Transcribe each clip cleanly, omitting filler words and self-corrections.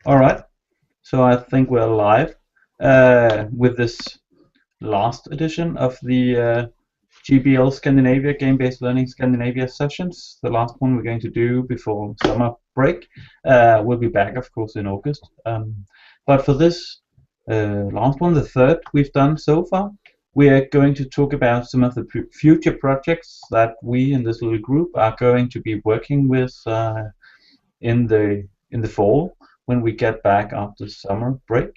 All right, so I think we're live with this last edition of the GBL Scandinavia Game-Based Learning Scandinavia sessions. The last one we're going to do before summer break. We'll be back, of course, in August. But for this last one, the third we've done so far, we are going to talk about some of the future projects that we in this little group are going to be working with in the fall when we get back after summer break.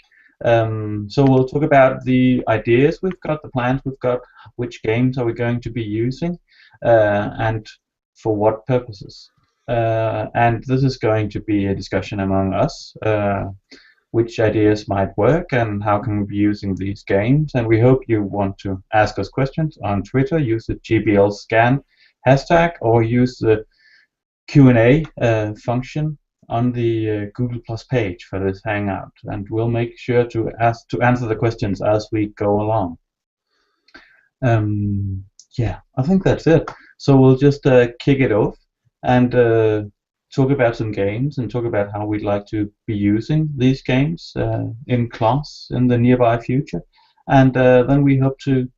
So we'll talk about the ideas we've got, the plans we've got, which games are we going to be using, and for what purposes. And this is going to be a discussion among us, which ideas might work and how can we be using these games. And we hope you want to ask us questions on Twitter, use the GBL Scan hashtag, or use the Q&A function on the Google Plus page for this Hangout, and we'll make sure to answer the questions as we go along. Yeah, I think that's it. So we'll just kick it off and talk about some games and talk about how we'd like to be using these games in class in the nearby future, and then we hope to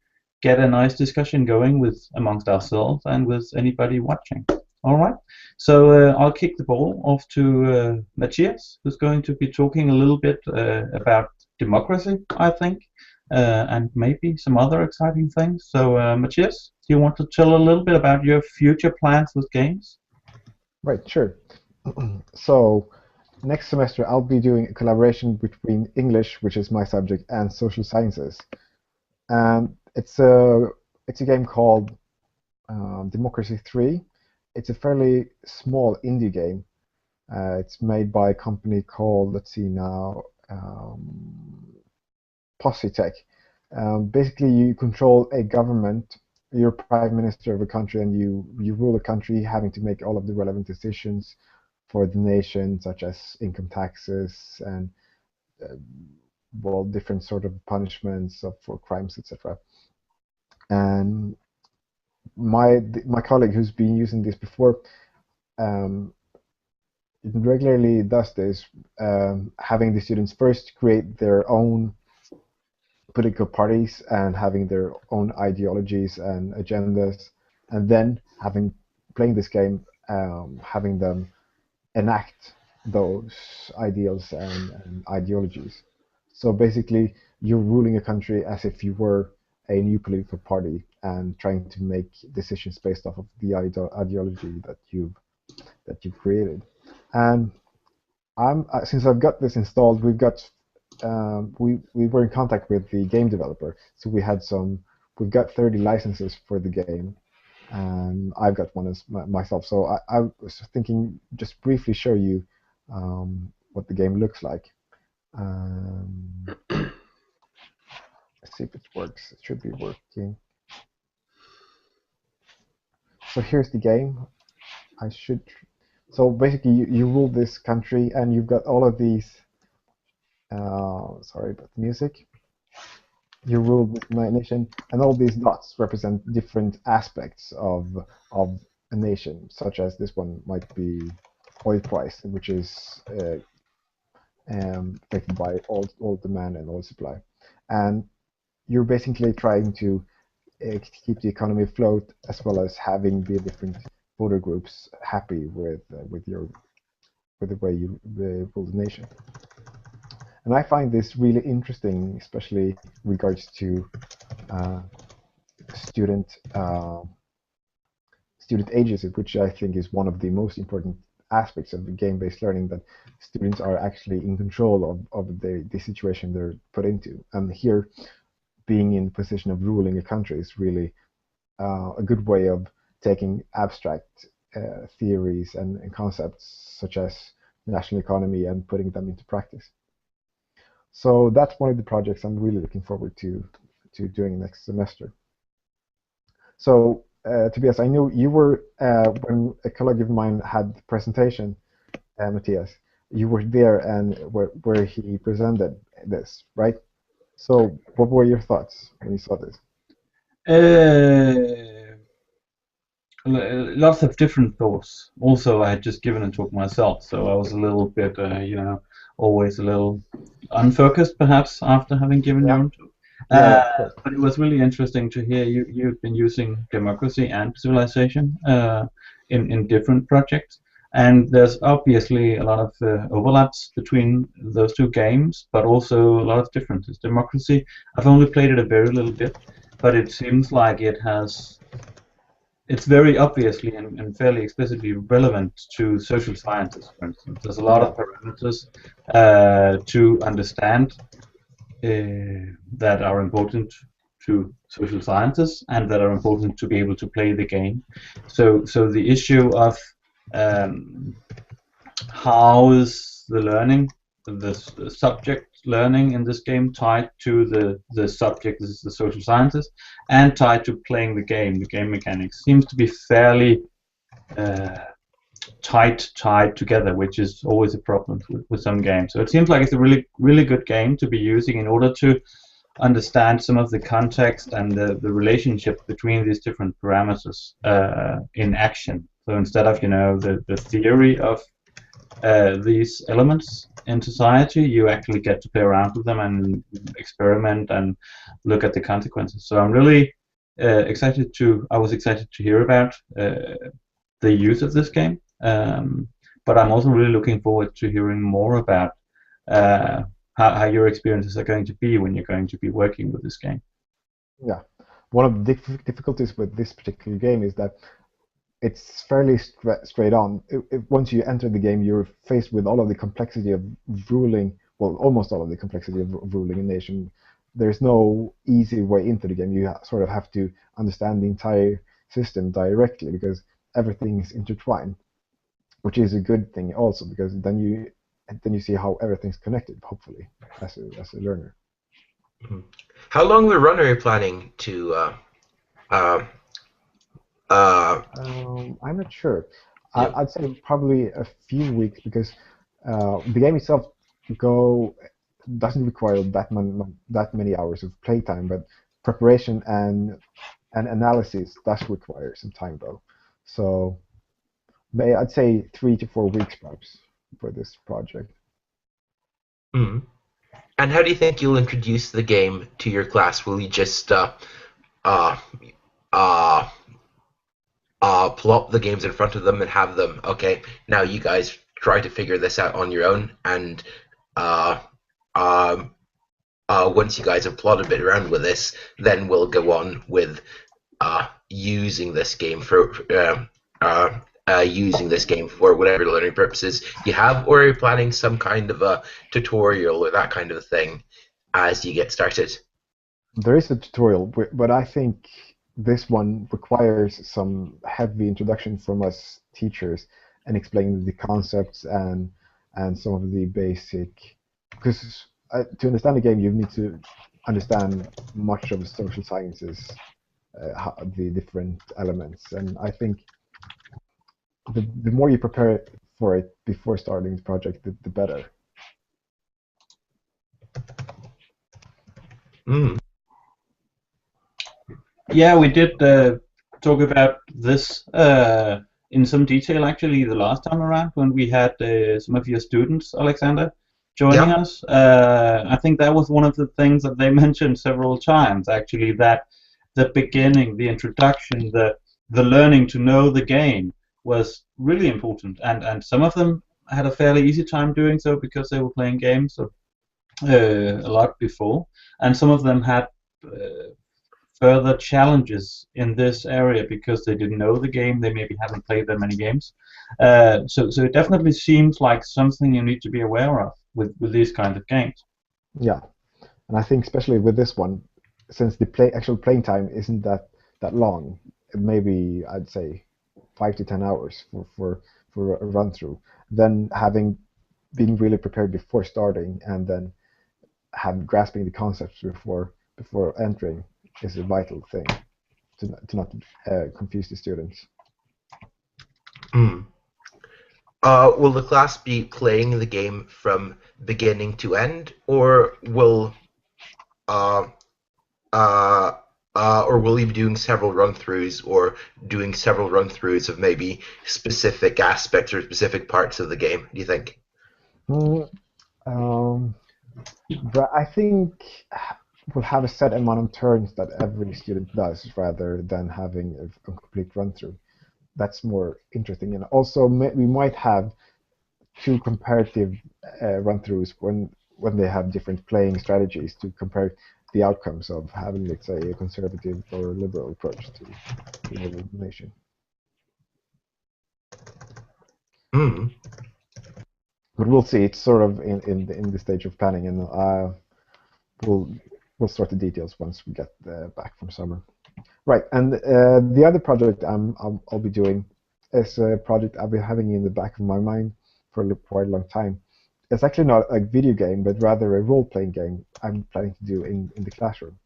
get a nice discussion going with amongst ourselves and with anybody watching. All right, so I'll kick the ball off to Matthias, who's going to be talking a little bit about democracy, I think, and maybe some other exciting things. So, Matthias, do you want to tell a little bit about your future plans with games? Right, sure. So next semester I'll be doing a collaboration between English, which is my subject, and social sciences. And it's a game called Democracy 3. It's a fairly small indie game. It's made by a company called, let's see now, Tech. Basically, you control a government. You're prime minister of a country, and you rule a country, having to make all of the relevant decisions for the nation, such as income taxes and uh, well, different sort of punishments for crimes, etc. And my colleague who's been using this before um, regularly does this, having the students first create their own political parties and having their own ideologies and agendas, and then having playing this game, having them enact those ideals and ideologies. So basically, you're ruling a country as if you were a new political party and trying to make decisions based off of the ideology that you've created. And since I've got this installed, we were in contact with the game developer, so we've got 30 licenses for the game, and I've got one as myself. So I was thinking just briefly show you what the game looks like. Um, let's see if it works. It should be working. So here's the game. I should. So basically, you rule this country, and you've got all of these. Sorry about the music. You rule this nation, and all these dots represent different aspects of a nation, such as this one might be oil price, which is affected by oil demand and oil supply. And you're basically trying to keep the economy afloat, as well as having the different voter groups happy with the way you rule the nation. And I find this really interesting, especially regards to uh, student student agency, which I think is one of the most important aspects of the game-based learning, that students are actually in control of the situation they're put into. And here, being in the position of ruling a country is really a good way of taking abstract theories and concepts such as the national economy and putting them into practice. So that's one of the projects I'm really looking forward to doing next semester. So Tobias, I know you were when a colleague of mine had the presentation, Matthias. You were there and where he presented this, right? So what were your thoughts when you saw this? Uh, lots of different thoughts. Also, I had just given a talk myself, so I was a little bit, always a little unfocused, perhaps, after having given your Yeah, own talk. yeah, of course. But it was really interesting to hear you've been using democracy and civilization in different projects. And there's obviously a lot of overlaps between those two games, but also a lot of differences. Democracy, I've only played it a very little bit, but it seems like it's very obviously and fairly explicitly relevant to social sciences, for instance. There's a lot Yeah, of parameters to understand that are important to social sciences and that are important to be able to play the game. So the issue of um, how is the learning, the subject learning in this game tied to the subject, this is the social sciences, and tied to playing the game mechanics seems to be fairly uh, tied together, which is always a problem with some games. So it seems like it's a really good game to be using in order to understand some of the context and the relationship between these different parameters in action. So instead of the theory of these elements in society, you actually get to play around with them and experiment and look at the consequences. So I'm really excited to. I was excited to hear about the use of this game, but I'm also really looking forward to hearing more about uh, how your experiences are going to be when you're going to be working with this game. yeah. One of the difficulties with this particular game is that it's fairly straight on. Once you enter the game, you're faced with all of the complexity of ruling, well, almost all of the complexity of ruling a nation. There's no easy way into the game. You sort of have to understand the entire system directly because everything is intertwined, which is a good thing also because then you see how everything's connected, hopefully, as a learner. Mhm. How long of a run are you planning to uh, uh, I'm not sure. you know, I'd say probably a few weeks because the game itself go doesn't require that many hours of playtime, but preparation and analysis does require some time though. So I'd say 3 to 4 weeks perhaps for this project. mhm. And how do you think you'll introduce the game to your class? Will you just uh, uh, pull up the games in front of them and have them, okay, now you guys try to figure this out on your own, and uh, um, once you guys have plotted a bit around with this, then we'll go on with using this game for using this game for whatever learning purposes you have, or are you planning some kind of a tutorial or that kind of thing as you get started? There is a tutorial, but I think this one requires some heavy introduction from us teachers and explaining the concepts and some of the basic. Because to understand the game, you need to understand much of the social sciences, the different elements, and I think the more you prepare for it before starting the project, the better. Mm. Yeah, we did talk about this in some detail actually the last time around when we had some of your students, Alexander, joining Yeah. us. I think that was one of the things that they mentioned several times actually, that the beginning, the introduction, the learning to know the game was really important, and some of them had a fairly easy time doing so because they were playing games a lot before, and some of them had further challenges in this area because they didn't know the game. They maybe haven't played that many games. So it definitely seems like something you need to be aware of with these kinds of games. Yeah, and I think especially with this one, since the actual playing time isn't that long, maybe I'd say 5 to 10 hours for a run through. Then having been really prepared before starting and then have grasping the concepts before entering is a vital thing to not confuse the students. Mm. Will the class be playing the game from beginning to end, or will uh, uh, or will you be doing several run-throughs, or doing several run-throughs of maybe specific aspects or specific parts of the game? Do you think? Mm, um, but I think we'll have a set amount of turns that every student does rather than having a complete run through. That's more interesting. And also, we might have two comparative run-throughs when they have different playing strategies to compare the outcomes of having, let's say, a conservative or liberal approach to world domination. Hmm. But we'll see. It's sort of in the stage of planning, and we'll we'll sort the details once we get back from summer. Right, and the other project I'll be doing is a project I've been having in the back of my mind for quite a long time. It's actually not a video game, but rather a role-playing game I'm planning to do in the classroom.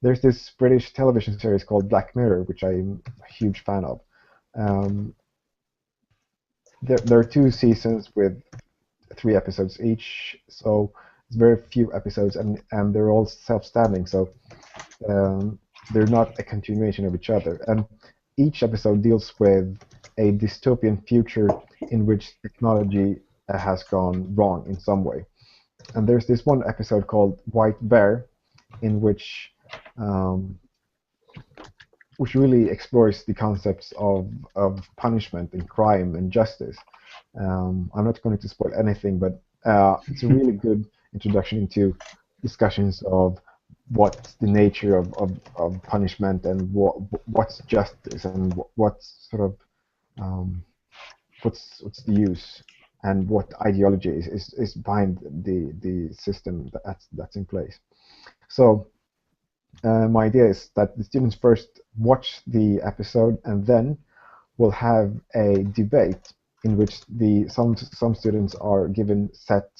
There's this British television series called Black Mirror, which I'm a huge fan of. Um, there are two seasons with 3 episodes each, so it's very few episodes, and they're all self-standing. So um, they're not a continuation of each other. And each episode deals with a dystopian future in which technology has gone wrong in some way. And there's this one episode called White Bear, in um, which really explores the concepts of punishment and crime and justice. I'm not going to spoil anything, but it's a really good introduction into discussions of what's the nature of punishment and what's justice and what's sort of what's the use and what ideology is behind the system that's in place. So my idea is that the students first watch the episode and then we'll have a debate in which some students are given set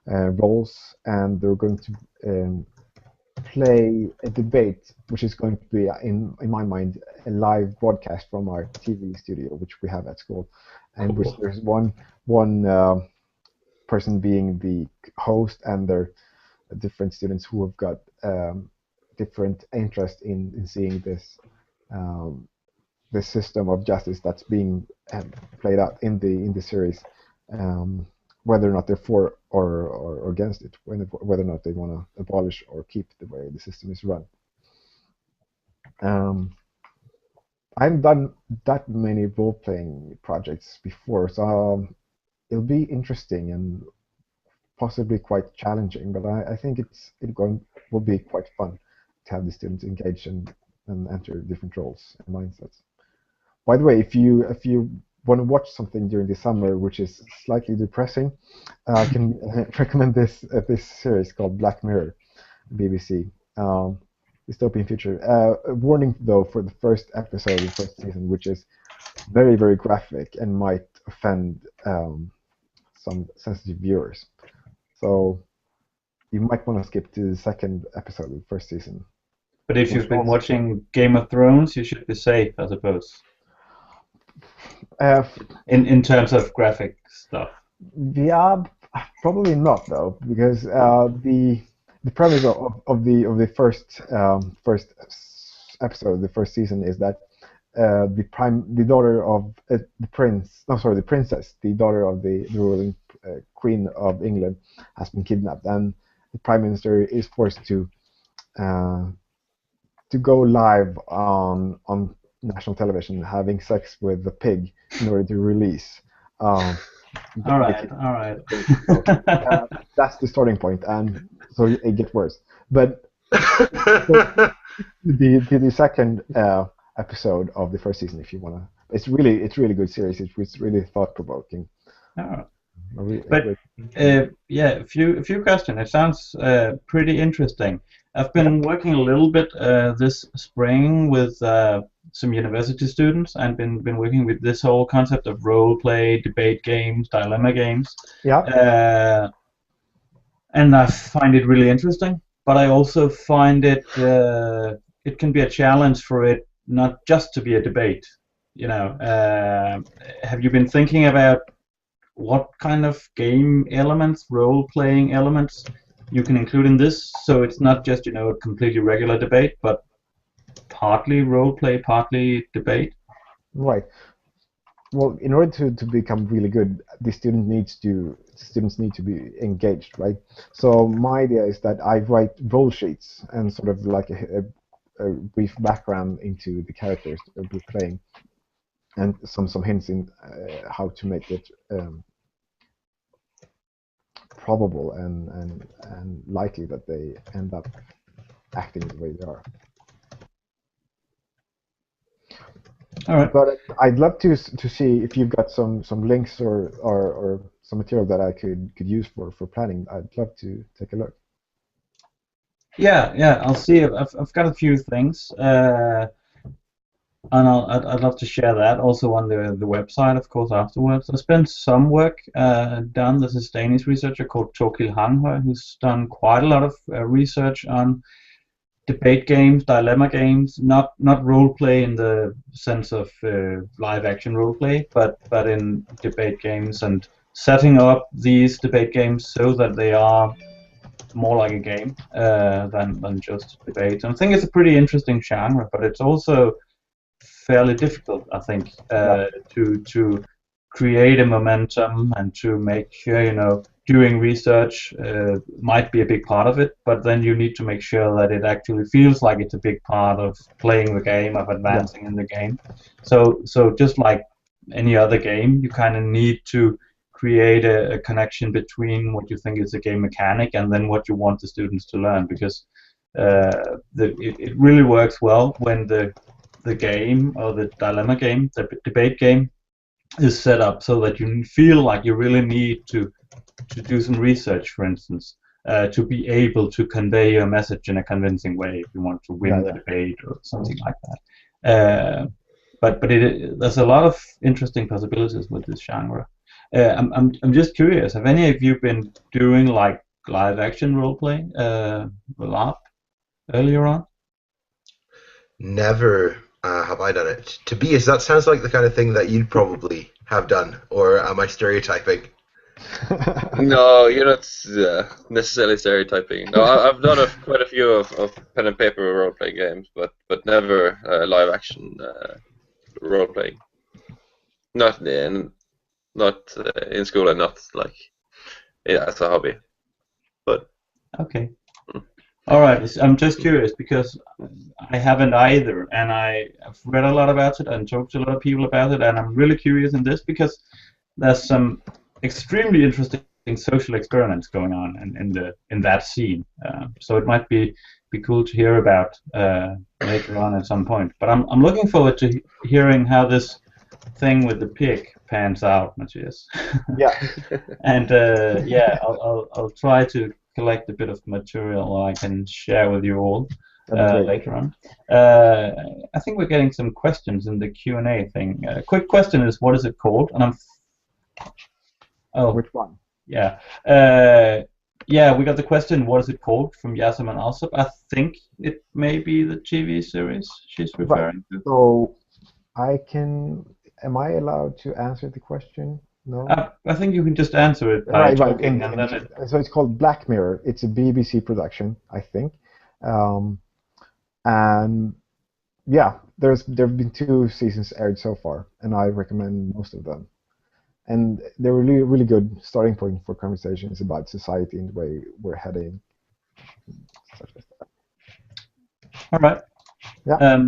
roles and they're going to play a debate, which is going to be, in my mind, a live broadcast from our TV studio, which we have at school, and which Cool. there's one person being the host, and there are different students who have got different interest in seeing um, this system of justice that's being played out in the series, um, whether or not they're for or against it, whether or not they want to abolish or keep the way the system is run. Um, I haven't done that many role-playing projects before, so it'll be interesting and possibly quite challenging, but I think it going will be quite fun to have the students engage and enter different roles and mindsets. By the way, if you want to watch something during the summer which is slightly depressing, I can recommend this series called Black Mirror, BBC. Dystopian future. A warning though for the first episode of the first season, which is very graphic and might offend some sensitive viewers. So you might want to skip to the second episode of the first season, But if which you've been also watching Game of Thrones, you should be safe, I suppose, uh, in terms of graphic stuff. yeah, probably not though, because the premise of the first episode of the first season is that the daughter of the prince, no, sorry, the princess, the daughter of the ruling queen of England, has been kidnapped, and the prime minister is forced uh, to go live on national television having sex with the pig in order to release um, All the right, kid. all right. So that's the starting point, and so it gets worse. But so the second episode of the first season, if you wanna, it's really good series. It's really thought provoking. All right. A But great. yeah, a few questions. It sounds pretty interesting. I've Yeah, been working a little bit this spring with some university students and been working with this whole concept of role play, debate games, dilemma games, yeah. uh, and I find it really interesting. But I also find it can be a challenge for it not just to be a debate. Have you been thinking about what kind of game elements, role-playing elements, you can include in this, so it's not just a completely regular debate, but partly role play, partly debate. Right. Well, in order to become really good, the students need to be engaged, right? So my idea is that I write role sheets and sort of like a brief background into the characters that we're playing, and some hints in how to make it probable and likely that they end up acting the way they are. All right. But I'd love to see if you've got some links or some material that I could use for planning. I'd love to take a look. Yeah. I'll see. I've got a few things, and I'd love to share that also on the website, of course, afterwards. I spent some work done. There's this Danish researcher called Torkil Hanghøj who's done quite a lot of research on debate games, dilemma games, not role play in the sense of live action role play, but in debate games and setting up these debate games so that they are more like a game than just debate. And I think it's a pretty interesting genre, but it's also fairly difficult, I think, Yeah, to create a momentum and to make sure, doing research might be a big part of it, but then you need to make sure that it actually feels like it's a big part of playing the game, of yeah, advancing in the game. So just like any other game, you kind of need to create a connection between what you think is a game mechanic and then what you want the students to learn, because it really works well when the game or the dilemma game, the debate game, is set up so that you feel like you really need to do some research, for instance, to be able to convey your message in a convincing way if you want to win the yeah. debate or something like that. But there's a lot of interesting possibilities with this genre. I'm just curious. Have any of you been doing like live action role play a lot earlier on? Never have I done it. Tobias, that sounds like the kind of thing that you'd probably have done, or am I stereotyping? No, you're not necessarily stereotyping. No, I've done quite a few of pen and paper role playing games, but never live action role playing. Not in school and not like as a hobby. But Okay. All right. I'm just curious because I haven't either, and I've read a lot about it and talked to a lot of people about it, and I'm really curious in this because there's some extremely interesting social experiments going on in that scene. So it might be cool to hear about later on at some point. But I'm looking forward to hearing how this thing with the pig pans out, Matthias. Yeah, And yeah, I'll try to collect a bit of material I can share with you all that'd be great. later on. I think we're getting some questions in the Q&A thing. Quick question is, what is it called? And oh Which one? yeah, yeah, we got the question, what is it called, from Yasim and Alsop. I think it may be the TV series she's Right. referring to. So am I allowed to answer the question? No? I think you can just answer it by Right. talking, and then it. So it's called Black Mirror. It's a BBC production, I think. Um, and yeah, there've been 2 seasons aired so far, and I recommend most of them. And they're really, really good starting point for conversations about society and the way we're heading. Such as that. All right. Yeah.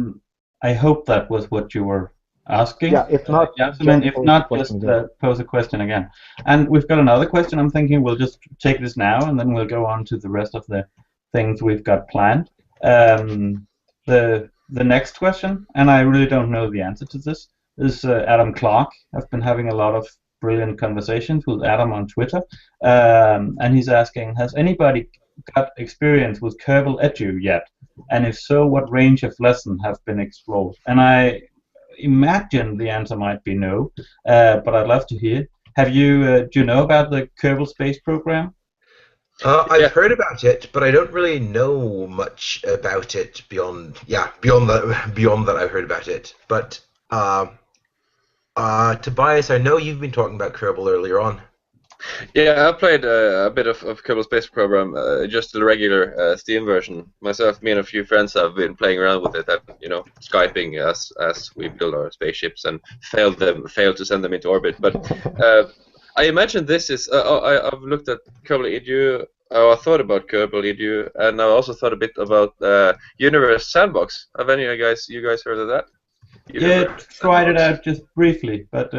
I hope that was what you were asking. Yeah, if not, Yasmin, just if pose the not, question just again. pose a question again. And we've got another question. I'm thinking we'll just take this now, and then we'll go on to the rest of the things we've got planned. The next question, and I really don't know the answer to this, is Adam Clark. I've been having a lot of brilliant conversations with Adam on Twitter, and he's asking, has anybody got experience with Kerbal Edu yet? And if so, what range of lessons have been explored? And I imagine the answer might be no, but I'd love to hear. Do you know about the Kerbal Space Program? I've yeah, heard about it, but I don't really know much about it beyond that I've heard about it. But Tobias, I know you've been talking about Kerbal earlier on. Yeah, I played a bit of Kerbal Space Program, just the regular Steam version. Myself, me and a few friends have been playing around with it, and Skyping as we build our spaceships and failed to send them into orbit. But I imagine this is. I've looked at Kerbal Edu. I thought about Kerbal Edu, and I also thought a bit about Universe Sandbox. Have any of you guys heard of that? Yeah, Universe tried it Sandbox. out just briefly, but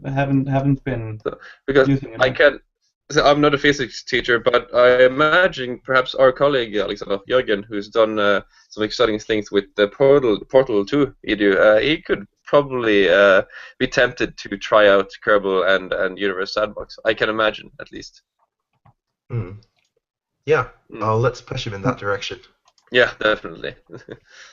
haven't been Because using it I much. can. So I'm not a physics teacher, but I imagine perhaps our colleague Alexander Jørgen, who's done some exciting things with the Portal 2 edu, he could probably be tempted to try out Kerbal and Universe Sandbox. I can imagine, at least. Mm. Yeah, Mm. let's push him in that direction. Yeah, definitely.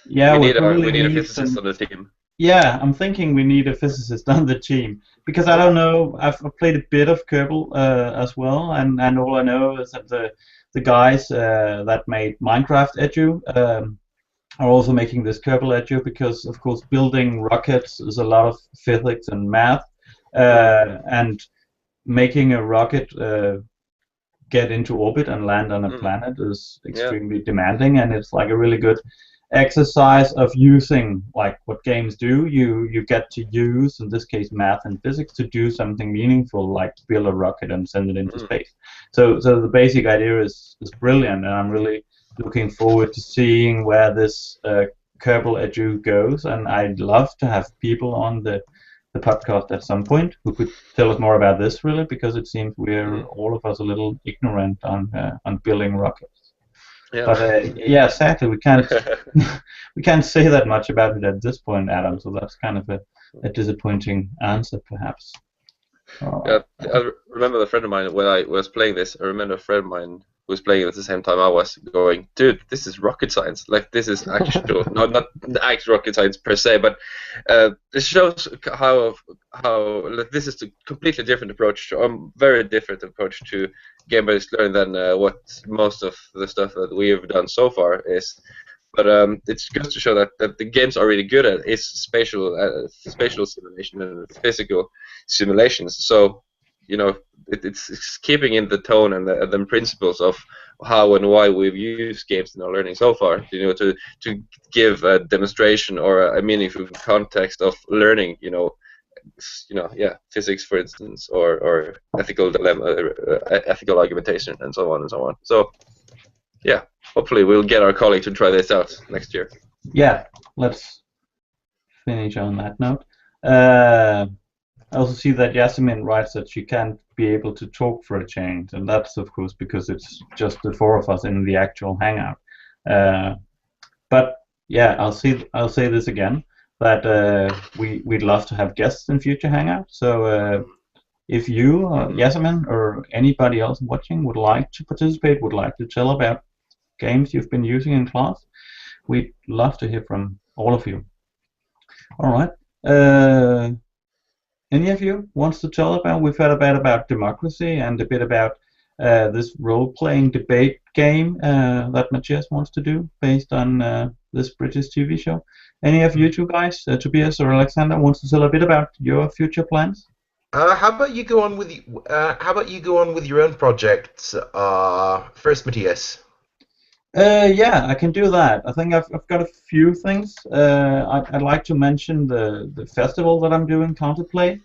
Yeah, we probably we need a need physicist some. on the team. Yeah, I'm thinking we need a physicist on the team because I don't know. I've played a bit of Kerbal as well, and all I know is that the guys that made Minecraft Edu are also making this Kerbal Edu because, of course, building rockets is a lot of physics and math, and making a rocket get into orbit and land on a planet is Yeah. extremely demanding, and it's like a really good exercise of using like what games do. You get to use, in this case, math and physics to do something meaningful, like build a rocket and send it into space. So the basic idea is brilliant, and I'm really looking forward to seeing where this Kerbal Edu goes. And I'd love to have people on the podcast at some point who could tell us more about this, really, because it seems we're all of us a little ignorant on building rockets. Yeah. But yeah, sadly we can't we can't say that much about it at this point, Adam. So that's kind of a disappointing answer, perhaps. Yeah, I remember a friend of mine when I was playing this. I remember a friend of mine who was playing it at the same time I was, going, "Dude, this is rocket science. Like, this is actual, not actual rocket science per se, but this shows how like, this is a completely different approach, very different approach to game-based learning than what most of the stuff that we have done so far is." But it's good to show that the games are really good at is spatial simulation and physical simulations. So, it's keeping in the tone and the principles of how and why we've used games in our learning so far. To give a demonstration or a meaningful context of learning. Physics, for instance, or ethical dilemma, ethical argumentation, and so on and so on. So, yeah, hopefully we'll get our colleague to try this out next year. Yeah, let's finish on that note. I also see that Yasmin writes that she can't be able to talk for a change, and that's of course because it's just the four of us in the actual hangout. But yeah, I'll say this again, that we'd love to have guests in future hangouts. So if you, Yasmin, or anybody else watching would like to participate, would like to tell about games you've been using in class, we'd love to hear from all of you. All right. Any of you wants to tell about? We've heard about democracy and a bit about this role-playing debate game that Matthias wants to do based on this British TV show. Any of you two guys, Tobias or Alexander, wants to tell a bit about your future plans? How about you go on with your own projects first, Matthias? Yeah, I can do that. I think I've got a few things. I'd like to mention the festival that I'm doing, Counterplay,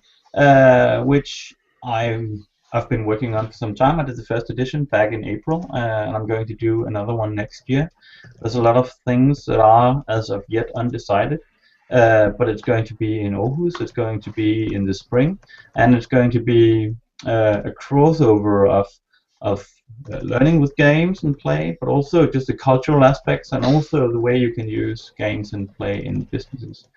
which I've been working on for some time. I did the first edition back in April, and I'm going to do another one next year. There's a lot of things that are, as of yet, undecided, but it's going to be in Aarhus, it's going to be in the spring, and it's going to be a crossover of learning with games and play, but also just the cultural aspects and also the way you can use games and play in businesses.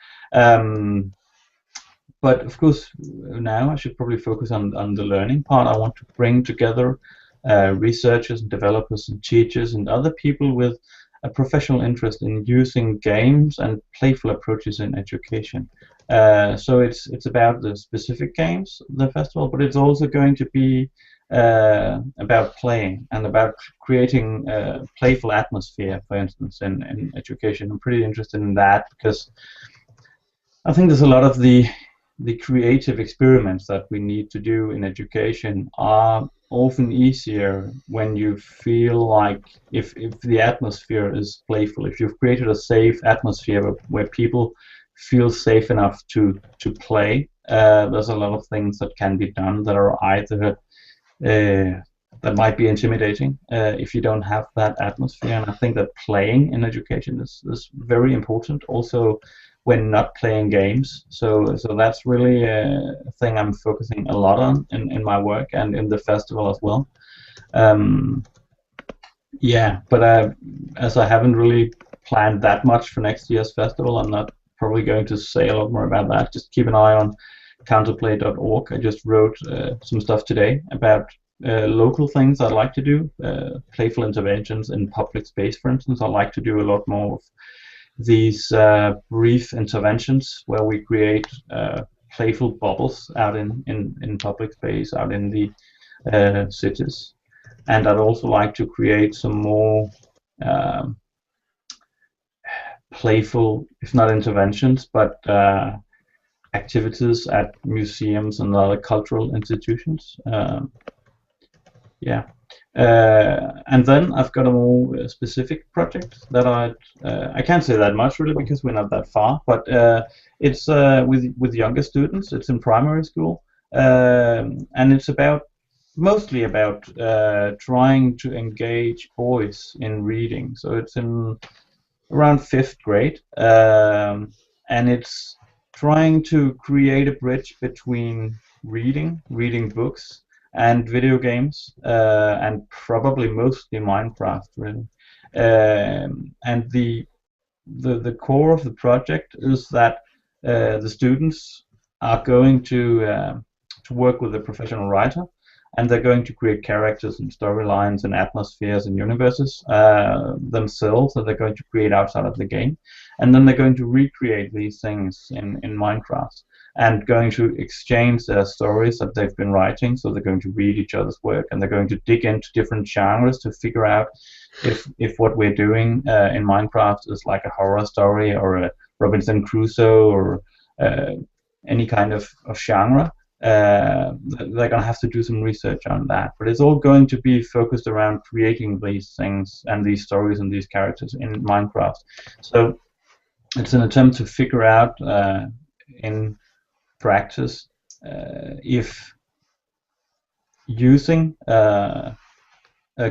But of course, now I should probably focus on the learning part. I want to bring together researchers and developers and teachers and other people with a professional interest in using games and playful approaches in education. So it's about the specific games, the festival, but it's also going to be about playing and about creating a playful atmosphere, for instance, in education. I'm pretty interested in that because I think there's a lot of the creative experiments that we need to do in education are often easier when you feel like if the atmosphere is playful, if you've created a safe atmosphere where people feel safe enough to play. There's a lot of things that can be done that are either that might be intimidating if you don't have that atmosphere. And I think that playing in education is very important. Also, when not playing games. So that's really a thing I'm focusing a lot on in my work and in the festival as well. Um, yeah, but as I haven't really planned that much for next year's festival, I'm not probably going to say a lot more about that. Just keep an eye on counterplay.org. I just wrote some stuff today about local things I'd like to do, playful interventions in public space, for instance. I'd like to do a lot more of these brief interventions where we create playful bubbles out in public space, out in the cities. And I'd also like to create some more playful, if not interventions, but activities at museums and other cultural institutions. Yeah. And then I've got a more specific project that I can't say that much really because we're not that far, but it's with younger students. It's in primary school, and it's mostly about trying to engage boys in reading. So it's in around 5th grade, and it's trying to create a bridge between reading books and video games, and probably mostly Minecraft, really. And the core of the project is that the students are going to work with a professional writer, and they're going to create characters and storylines and atmospheres and universes themselves that they're going to create outside of the game, and then they're going to recreate these things in Minecraft and going to exchange their stories that they've been writing. So they're going to read each other's work, and they're going to dig into different genres to figure out if what we're doing in Minecraft is like a horror story or a Robinson Crusoe or any kind of genre. They're going to have to do some research on that, but it's all going to be focused around creating these things and these stories and these characters in Minecraft. So it's an attempt to figure out in practice if using a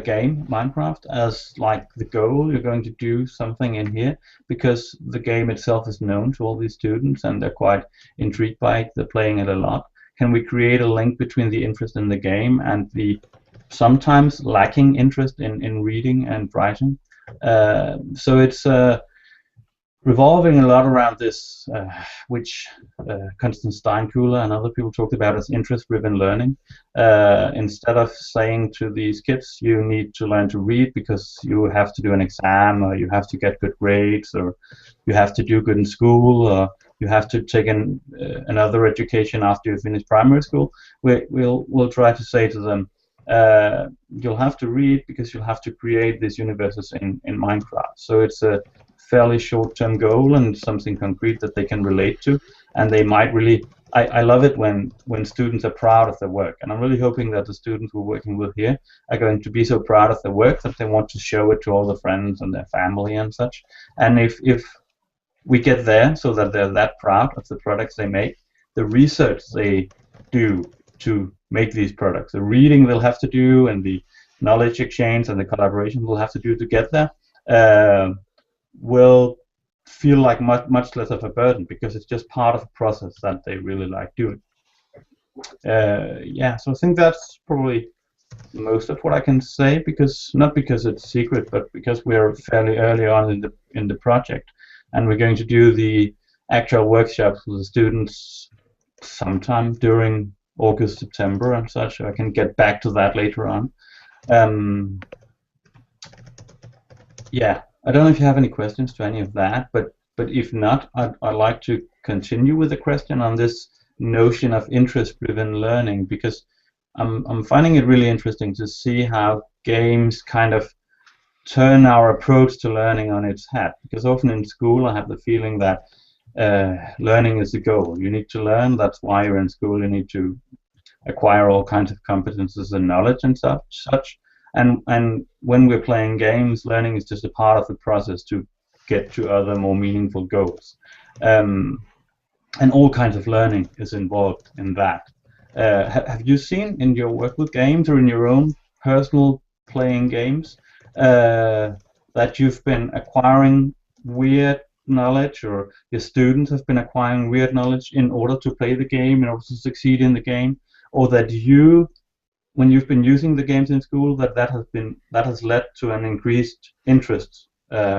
game, Minecraft, as like the goal, you're going to do something in here because the game itself is known to all these students and they're quite intrigued by it, they're playing it a lot. Can we create a link between the interest in the game and the sometimes lacking interest in reading and writing? So it's revolving a lot around this, which Constance Steinkuhler and other people talked about as interest-driven learning. Instead of saying to these kids, you need to learn to read because you have to do an exam, or you have to get good grades, or you have to do good in school, or you have to take another education after you finish primary school, we'll try to say to them, you'll have to read because you'll have to create these universes in Minecraft. So it's a fairly short-term goal and something concrete that they can relate to, and they might really. I love it when students are proud of their work, and I'm really hoping that the students we're working with here are going to be so proud of their work that they want to show it to all their friends and their family and such. And if we get there so that they're that proud of the products they make, the research they do to make these products, the reading they'll have to do, and the knowledge exchange and the collaboration they'll have to do to get there, will feel like much less of a burden because it's just part of the process that they really like doing. Yeah, so I think that's probably most of what I can say, because not because it's secret, but because we're fairly early on in the project, and we're going to do the actual workshops with the students sometime during August, September, and such. I can get back to that later on. Yeah. I don't know if you have any questions to any of that, but if not, I'd like to continue with the question on this notion of interest-driven learning, because I'm finding it really interesting to see how games kind of turn our approach to learning on its head. Because often in school I have the feeling that learning is the goal. You need to learn, that's why you're in school, you need to acquire all kinds of competences and knowledge and such. And when we're playing games, learning is just a part of the process to get to other more meaningful goals. And all kinds of learning is involved in that. Have you seen in your work with games or in your own personal playing games that you've been acquiring weird knowledge, or your students have been acquiring weird knowledge in order to play the game, in order to succeed in the game, or that you, when you've been using the games in school, that has led to an increased interest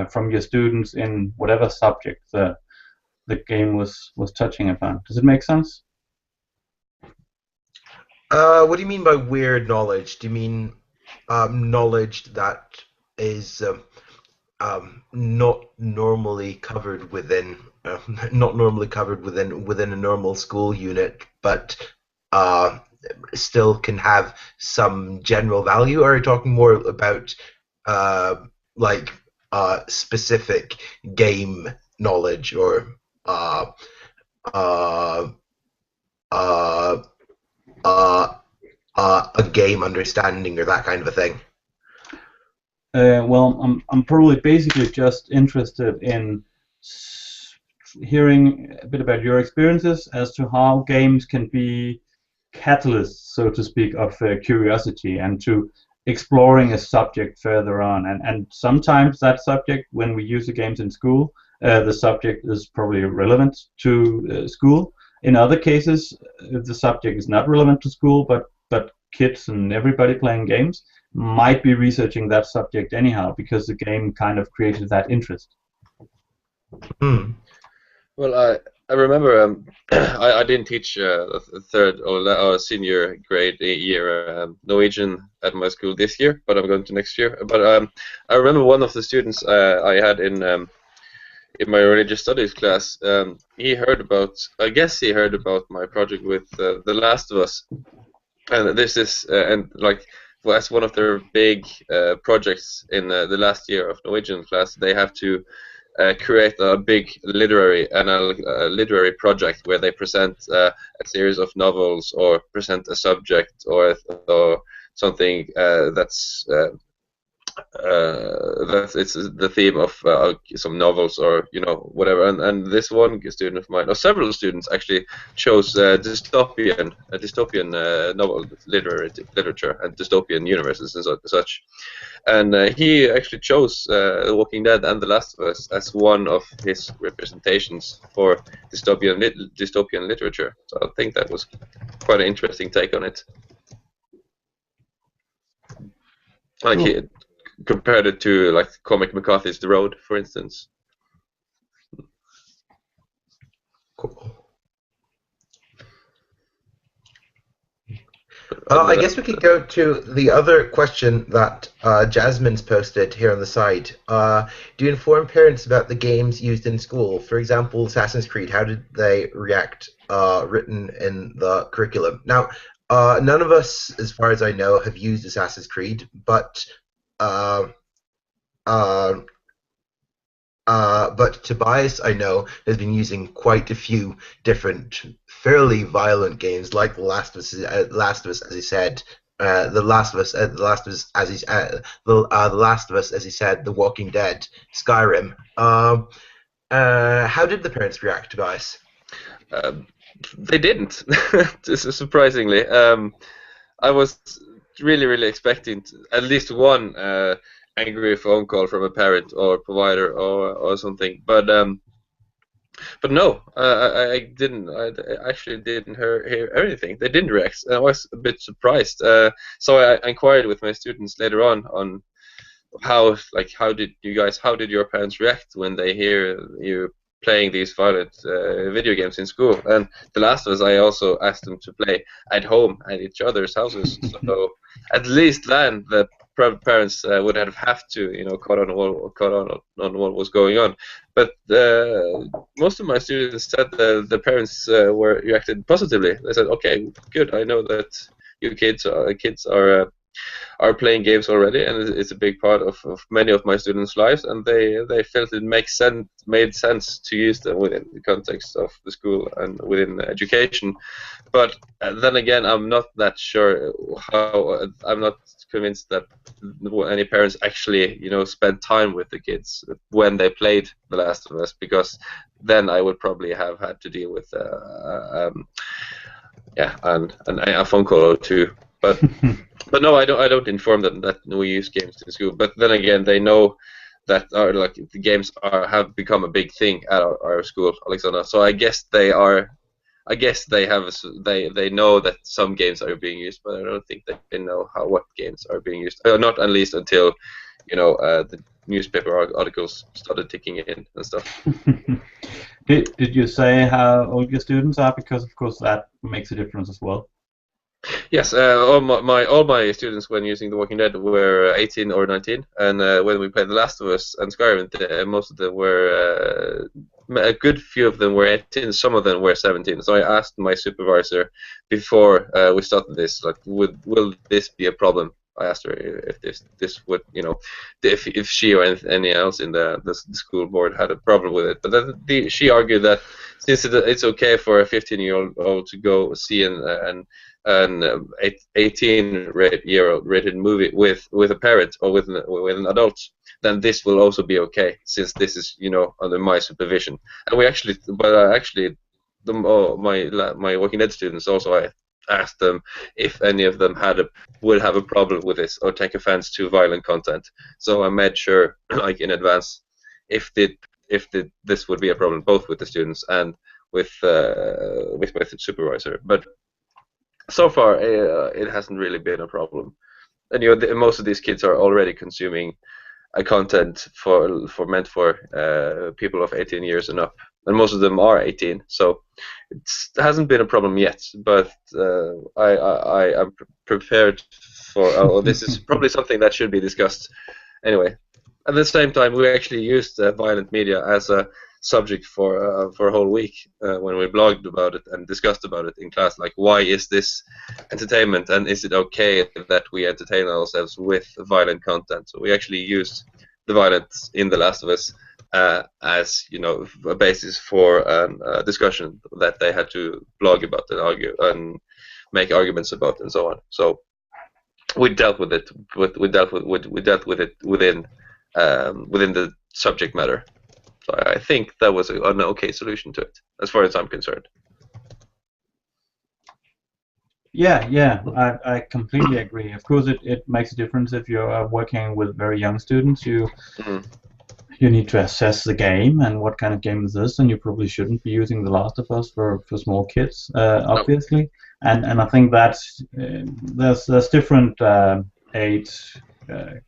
from your students in whatever subject the game was touching upon? Does it make sense? What do you mean by weird knowledge? Do you mean knowledge that is not normally covered within within a normal school unit, but still can have some general value? Or are you talking more about like specific game knowledge, or uh, uh, uh, a game understanding, or that kind of a thing? Well, I'm probably basically just interested in hearing a bit about your experiences as to how games can be catalysts, so to speak, of curiosity and to exploring a subject further on. And sometimes that subject, when we use the games in school, the subject is probably relevant to school. In other cases, the subject is not relevant to school, but kids and everybody playing games might be researching that subject anyhow because the game kind of created that interest. Hmm. Well, I remember I didn't teach the third or senior grade year Norwegian at my school this year, but I'm going to next year. But I remember one of the students I had in my religious studies class. He heard about, I guess he heard about my project with The Last of Us, and this is and like, well, as one of their big projects in the last year of Norwegian class, they have to create a big literary project where they present a series of novels, or present a subject, or something that's it's the theme of some novels, or whatever. And this one student of mine, or several students actually, chose dystopian novel literature and dystopian universes and such. And he actually chose The Walking Dead and The Last of Us as one of his representations for dystopian literature. So I think that was quite an interesting take on it. Like, he compared it to like Cormac McCarthy's The Road, for instance. Cool. I guess we could go to the other question that Jasmine's posted here on the side. Do you inform parents about the games used in school? For example, Assassin's Creed, how did they react written in the curriculum? Now, none of us, as far as I know, have used Assassin's Creed, but Tobias, I know, has been using quite a few different, fairly violent games, like The Last of Us, as he said, The Last of Us, as he said, The Walking Dead, Skyrim. How did the parents react, Tobias? They didn't, surprisingly. I was really expecting at least one angry phone call from a parent or provider or something, but no, I didn't. I actually didn't hear anything. They didn't react. I was a bit surprised. So I inquired with my students later on how did your parents react when they hear you playing these violent video games in school? And The Last of Us, I also asked them to play at home at each other's houses. So at least then the parents would have to caught on what was going on. But most of my students said the parents were reacted positively. They said, okay, good, I know that you kids are are playing games already, and it's a big part of many of my students' lives, and they felt it made sense to use them within the context of the school and within education. But then again, I'm not that sure how. I'm not convinced that any parents actually, spend time with the kids when they played The Last of Us, because then I would probably have had to deal with a phone call or two. But no, I don't inform them that we use games in school. But then again, they know that the games have become a big thing at our school, Alexander. So I guess they are. I guess they know that some games are being used, but I don't think that they know what games are being used. Not at least until the newspaper articles started ticking in and stuff. Did you say how old your students are? Because of course that makes a difference as well. Yes, all my students when using The Walking Dead were 18 or 19, and when we played The Last of Us and Skyrim, most of them were a good few of them were 18. Some of them were 17. So I asked my supervisor before we started this, like, will this be a problem? I asked her if this would, if she or any else in the school board had a problem with it. But then she argued that since it's okay for a 15-year-old to go see an 18-year-old rated movie with a parent or with an adult, then this will also be okay, since this is under my supervision. And my Walking Dead students also, I asked them if any of them would have a problem with this or take offense to violent content. So I made sure, like in advance, if this would be a problem both with the students and with my supervisor. But so far, it hasn't really been a problem. And most of these kids are already consuming content meant for people of 18 years and up, and most of them are 18, so it hasn't been a problem yet. But I am prepared for. This is probably something that should be discussed anyway. At the same time, we actually used violent media as a subject for a whole week when we blogged about it and discussed about it in class. Like, why is this entertainment, and is it okay that we entertain ourselves with violent content? So we actually used the violence in The Last of Us as a basis for a discussion that they had to blog about and argue and make arguments about and so on. So we dealt with it. We dealt with it within the subject matter. So I think that was an okay solution to it, as far as I'm concerned. Yeah, I completely agree. Of course, it makes a difference if you're working with very young students. You need to assess the game and what kind of game is this, and you probably shouldn't be using The Last of Us for small kids, obviously. And I think that's there's different age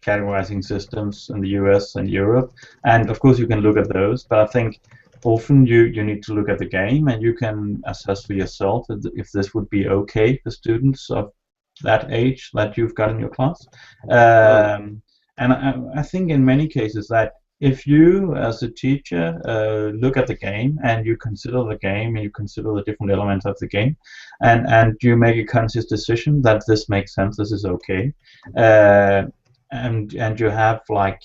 categorizing systems in the US and Europe, and of course you can look at those, but I think often you need to look at the game and you can assess for yourself if this would be okay for students of that age that you've got in your class. And I think in many cases that if you as a teacher look at the game and you consider the game and you consider the different elements of the game and you make a conscious decision that this makes sense, this is okay, and you have like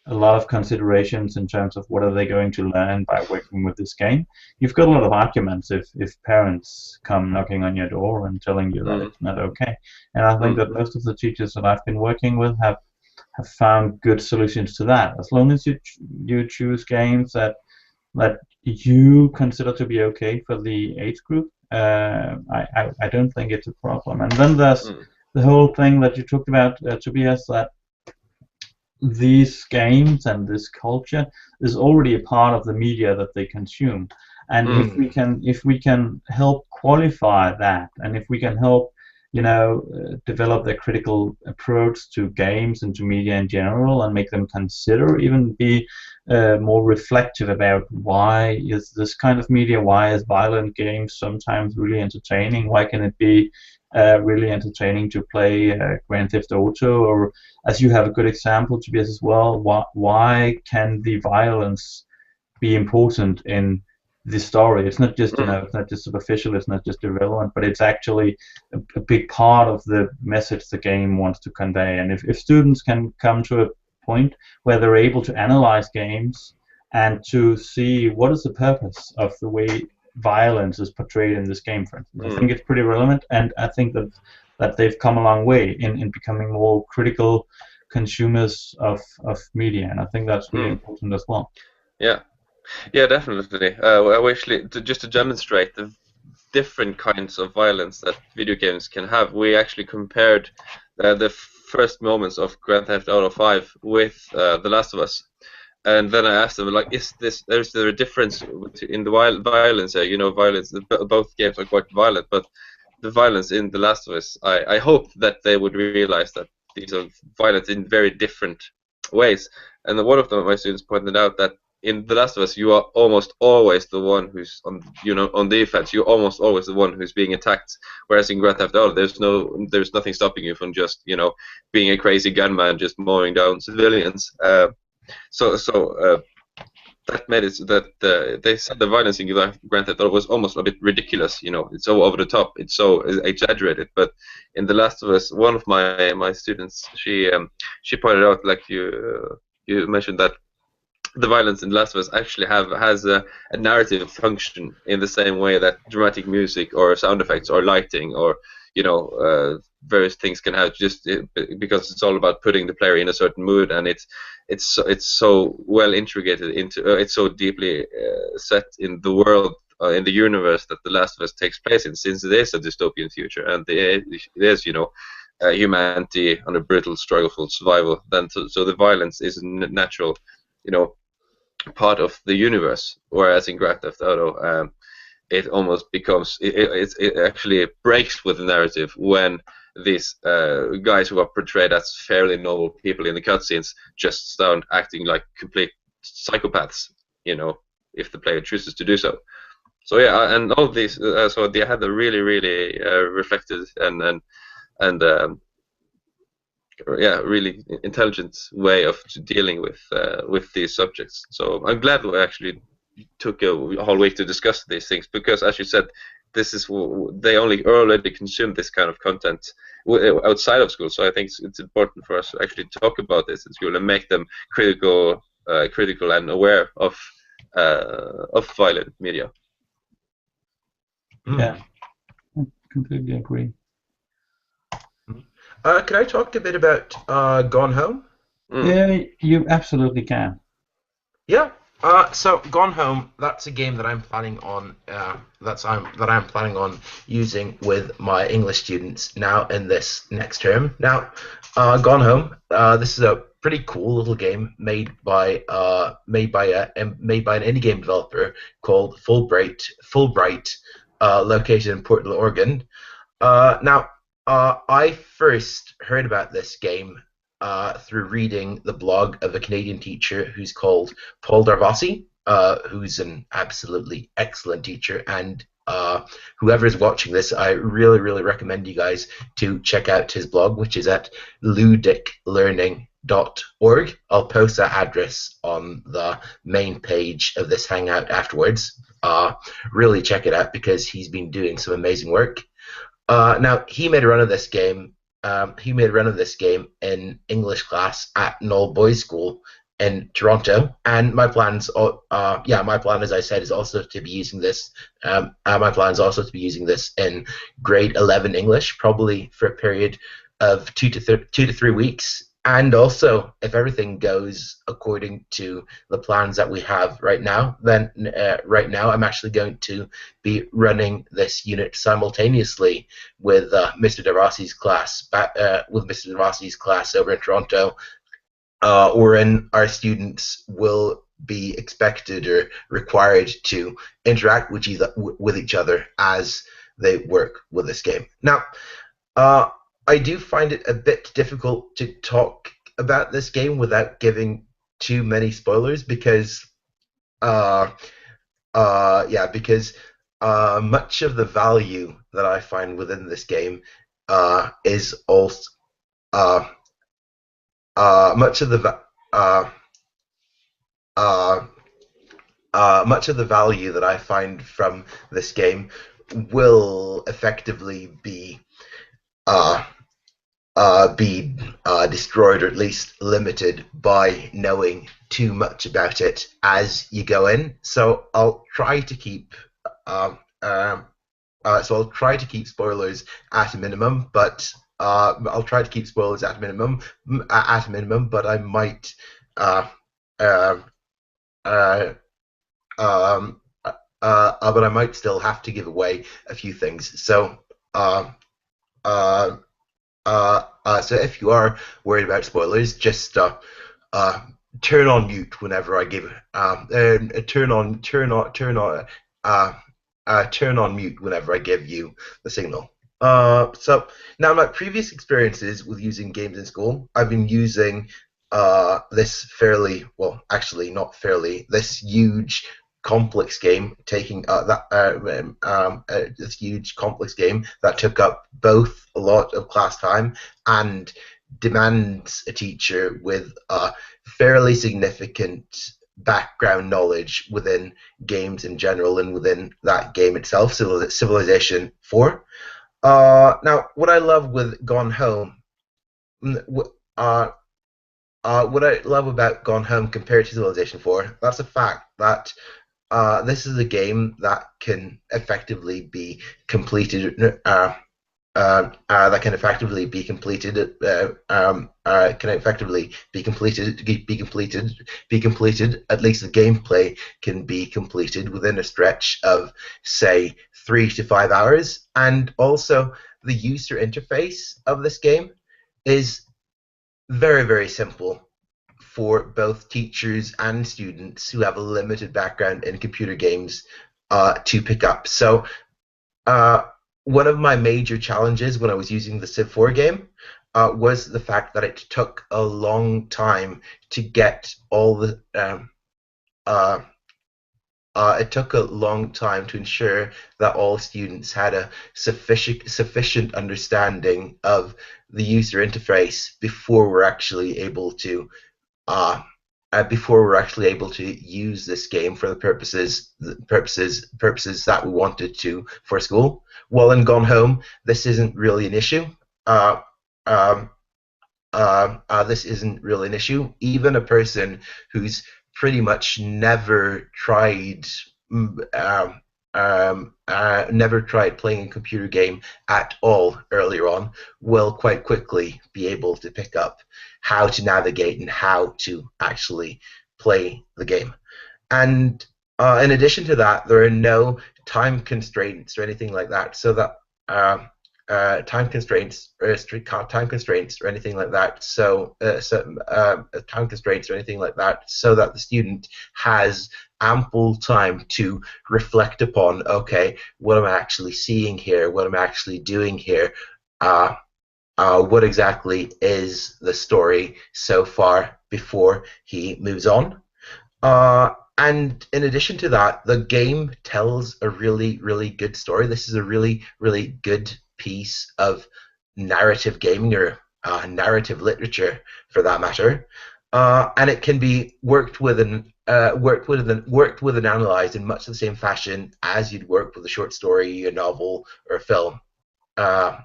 a lot of considerations in terms of what are they going to learn by working with this game, you've got a lot of arguments if parents come knocking on your door and telling you that it's not okay. And I think that most of the teachers that I've been working with have found good solutions to that. As long as you choose games that you consider to be okay for the age group, I don't think it's a problem. And then there's the whole thing that you talked about, Tobias, that these games and this culture is already a part of the media that they consume. And if we can help qualify that, and if we can help develop their critical approach to games and to media in general, and make them consider, even be more reflective about why is this kind of media, why is violent games sometimes really entertaining, why can it be really entertaining to play Grand Theft Auto, or as you have a good example, Tobias, as well, why can the violence be important in the story. It's not just Mm. it's not just superficial. It's not just irrelevant, but it's actually a big part of the message the game wants to convey. And if students can come to a point where they're able to analyze games and to see what is the purpose of the way violence is portrayed in this game, for instance, I think it's pretty relevant, and I think that they've come a long way in becoming more critical consumers of media, and I think that's really important as well. Yeah. Yeah, definitely. I actually, just to demonstrate the different kinds of violence that video games can have, we actually compared the first moments of Grand Theft Auto 5 with The Last of Us. And then I asked them, like, is there a difference in the violence here? You know, violence, both games are quite violent, but the violence in The Last of Us, I hope that they would realize that these are violent in very different ways. And then one of my students pointed out that in The Last of Us, you are almost always the one who's on defense. You're almost always the one who's being attacked. Whereas in Grand Theft Auto, there's nothing stopping you from just being a crazy gunman, just mowing down civilians. So that made it that they said the violence in Grand Theft Auto was almost a bit ridiculous. It's so over the top, it's so exaggerated. But in The Last of Us, one of my students, she pointed out, like you mentioned, that the violence in The Last of Us actually has a narrative function in the same way that dramatic music or sound effects or lighting or various things can have, just because it's all about putting the player in a certain mood, and it's so well integrated into it's so deeply set in the world, in the universe that The Last of Us takes place in, since it is a dystopian future and it is humanity on a brutal struggle for survival. Then so the violence is natural, part of the universe. Whereas in Grand Theft Auto, it almost becomes it actually breaks with the narrative when these guys who are portrayed as fairly normal people in the cutscenes just start acting like complete psychopaths. If the player chooses to do so. So yeah, and all of these, so they had a really, really reflected and really intelligent way of dealing with these subjects. So I'm glad we actually took a whole week to discuss these things, because, as you said, this is they already consume this kind of content outside of school. So I think it's important for us to actually talk about this in school and make them critical and aware of violent media. Yeah, I completely agree. Can I talk a bit about Gone Home? Yeah, you absolutely can. Yeah. So Gone Home, that's a game that I'm planning on using with my English students now in this next term. Now, Gone Home, this is a pretty cool little game made by an indie game developer called Fulbright, located in Portland, Oregon. Now, I first heard about this game through reading the blog of a Canadian teacher who's called Paul Darvasi, who's an absolutely excellent teacher. And whoever is watching this, I really, really recommend you guys to check out his blog, which is at ludiclearning.org. I'll post that address on the main page of this Hangout afterwards. Really check it out, because he's been doing some amazing work. Now, he made a run of this game. In English class at Knoll Boys School in Toronto, and my plan, as I said, is also to be using this. My plan is also to be using this in grade 11 English, probably for a period of 2 to 3 weeks. And also, if everything goes according to the plans that we have right now, then I'm actually going to be running this unit simultaneously with Mr. Darvasi's class, over in Toronto, wherein our students will be expected or required to interact with each other as they work with this game. Now, I do find it a bit difficult to talk about this game without giving too many spoilers, because much of the value that I find within this game is also much of the much of the value that I find from this game will effectively uh, be destroyed, or at least limited, by knowing too much about it as you go in. So I'll try to keep spoilers at a minimum, but I'll try to keep spoilers at a minimum. But I might uh, uh, uh, um, but I might still have to give away a few things. So uh, uh, so if you are worried about spoilers, just uh, turn on mute whenever I give. Turn on mute whenever I give you the signal. So now, my previous experiences with using games in school, I've been using this fairly, well, actually not fairly, this huge complex game taking this huge complex game that took up both a lot of class time and demands a teacher with a fairly significant background knowledge within games in general and within that game itself, Civilization 4. Now, what I love with Gone Home, uh, what I love about Gone Home compared to Civilization 4, that's the fact that this is a game that can effectively be completed. That can effectively be completed. Can effectively be completed. Be completed. At least the gameplay can be completed within a stretch of, say, 3 to 5 hours. And also, the user interface of this game is very, very simple for both teachers and students who have a limited background in computer games to pick up. So, uh, one of my major challenges when I was using the Civ 4 game was the fact that it took a long time to get all the. Uh, it took a long time to ensure that all students had a sufficient understanding of the user interface uh, before we're actually able to use this game for the purposes that we wanted to for school. While in Gone Home, this isn't really an issue. Uh, um, this isn't really an issue. Even a person who's pretty much never tried playing a computer game at all earlier on will quite quickly be able to pick up how to navigate and how to actually play the game. And in addition to that, there are no time constraints or anything like that, so that time constraints or anything like that. Time constraints or anything like that, so that the student has ample time to reflect upon. Okay, what am I actually seeing here? What am I actually doing here? What exactly is the story so far before he moves on? And in addition to that, the game tells a really, really good story. This is a really, really good piece of narrative gaming, or narrative literature, for that matter. And it can be worked with and analyzed in much the same fashion as you'd work with a short story, a novel, or a film. Uh,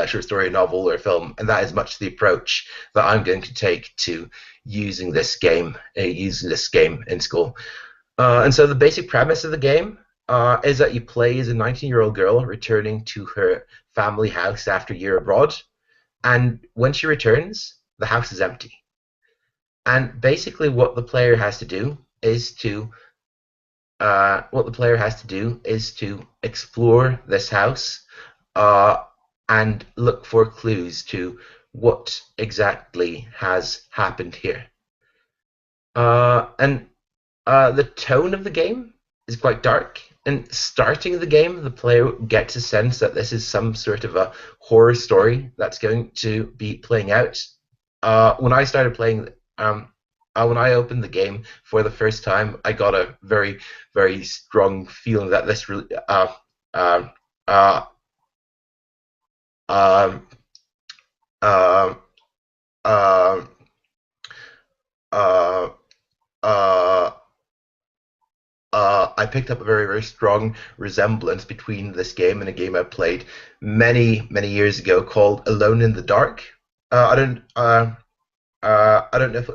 Short story, novel, or film, and that is much the approach that I'm going to take to using this game in school. And so the basic premise of the game is that you play as a 19-year-old girl returning to her family house after a year abroad, and when she returns, the house is empty. And basically, what the player has to do is to explore this house and look for clues to what exactly has happened here. And the tone of the game is quite dark. And starting the game, the player gets a sense that this is some sort of a horror story that's going to be playing out. When I started playing, when I opened the game for the first time, I got a very, very strong feeling that this really, um, uh, um, um, um, uh, uh, I picked up a very, very strong resemblance between this game and a game I played many, many years ago called Alone in the Dark. I don't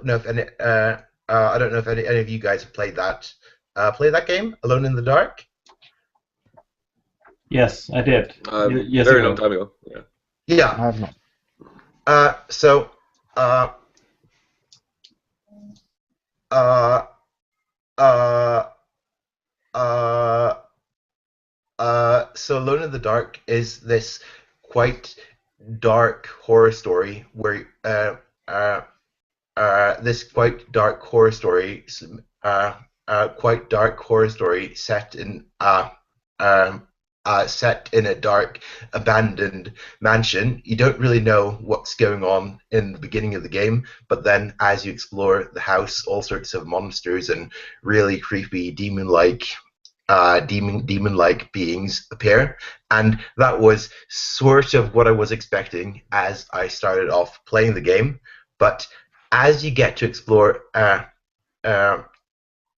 know if any I don't know if any of you guys have played that. Play that game, Alone in the Dark. Yes, I did. Years Very ago. long time ago. Yeah. I Yeah. have not. So. Uh. Uh. Uh. Uh. So Alone in the Dark is this quite dark horror story where this quite dark horror story set in a dark abandoned mansion. You don't really know what's going on in the beginning of the game, but then as you explore the house, all sorts of monsters and really creepy demon-like beings appear, and that was sort of what I was expecting as I started off playing the game. But as you get to explore, uh,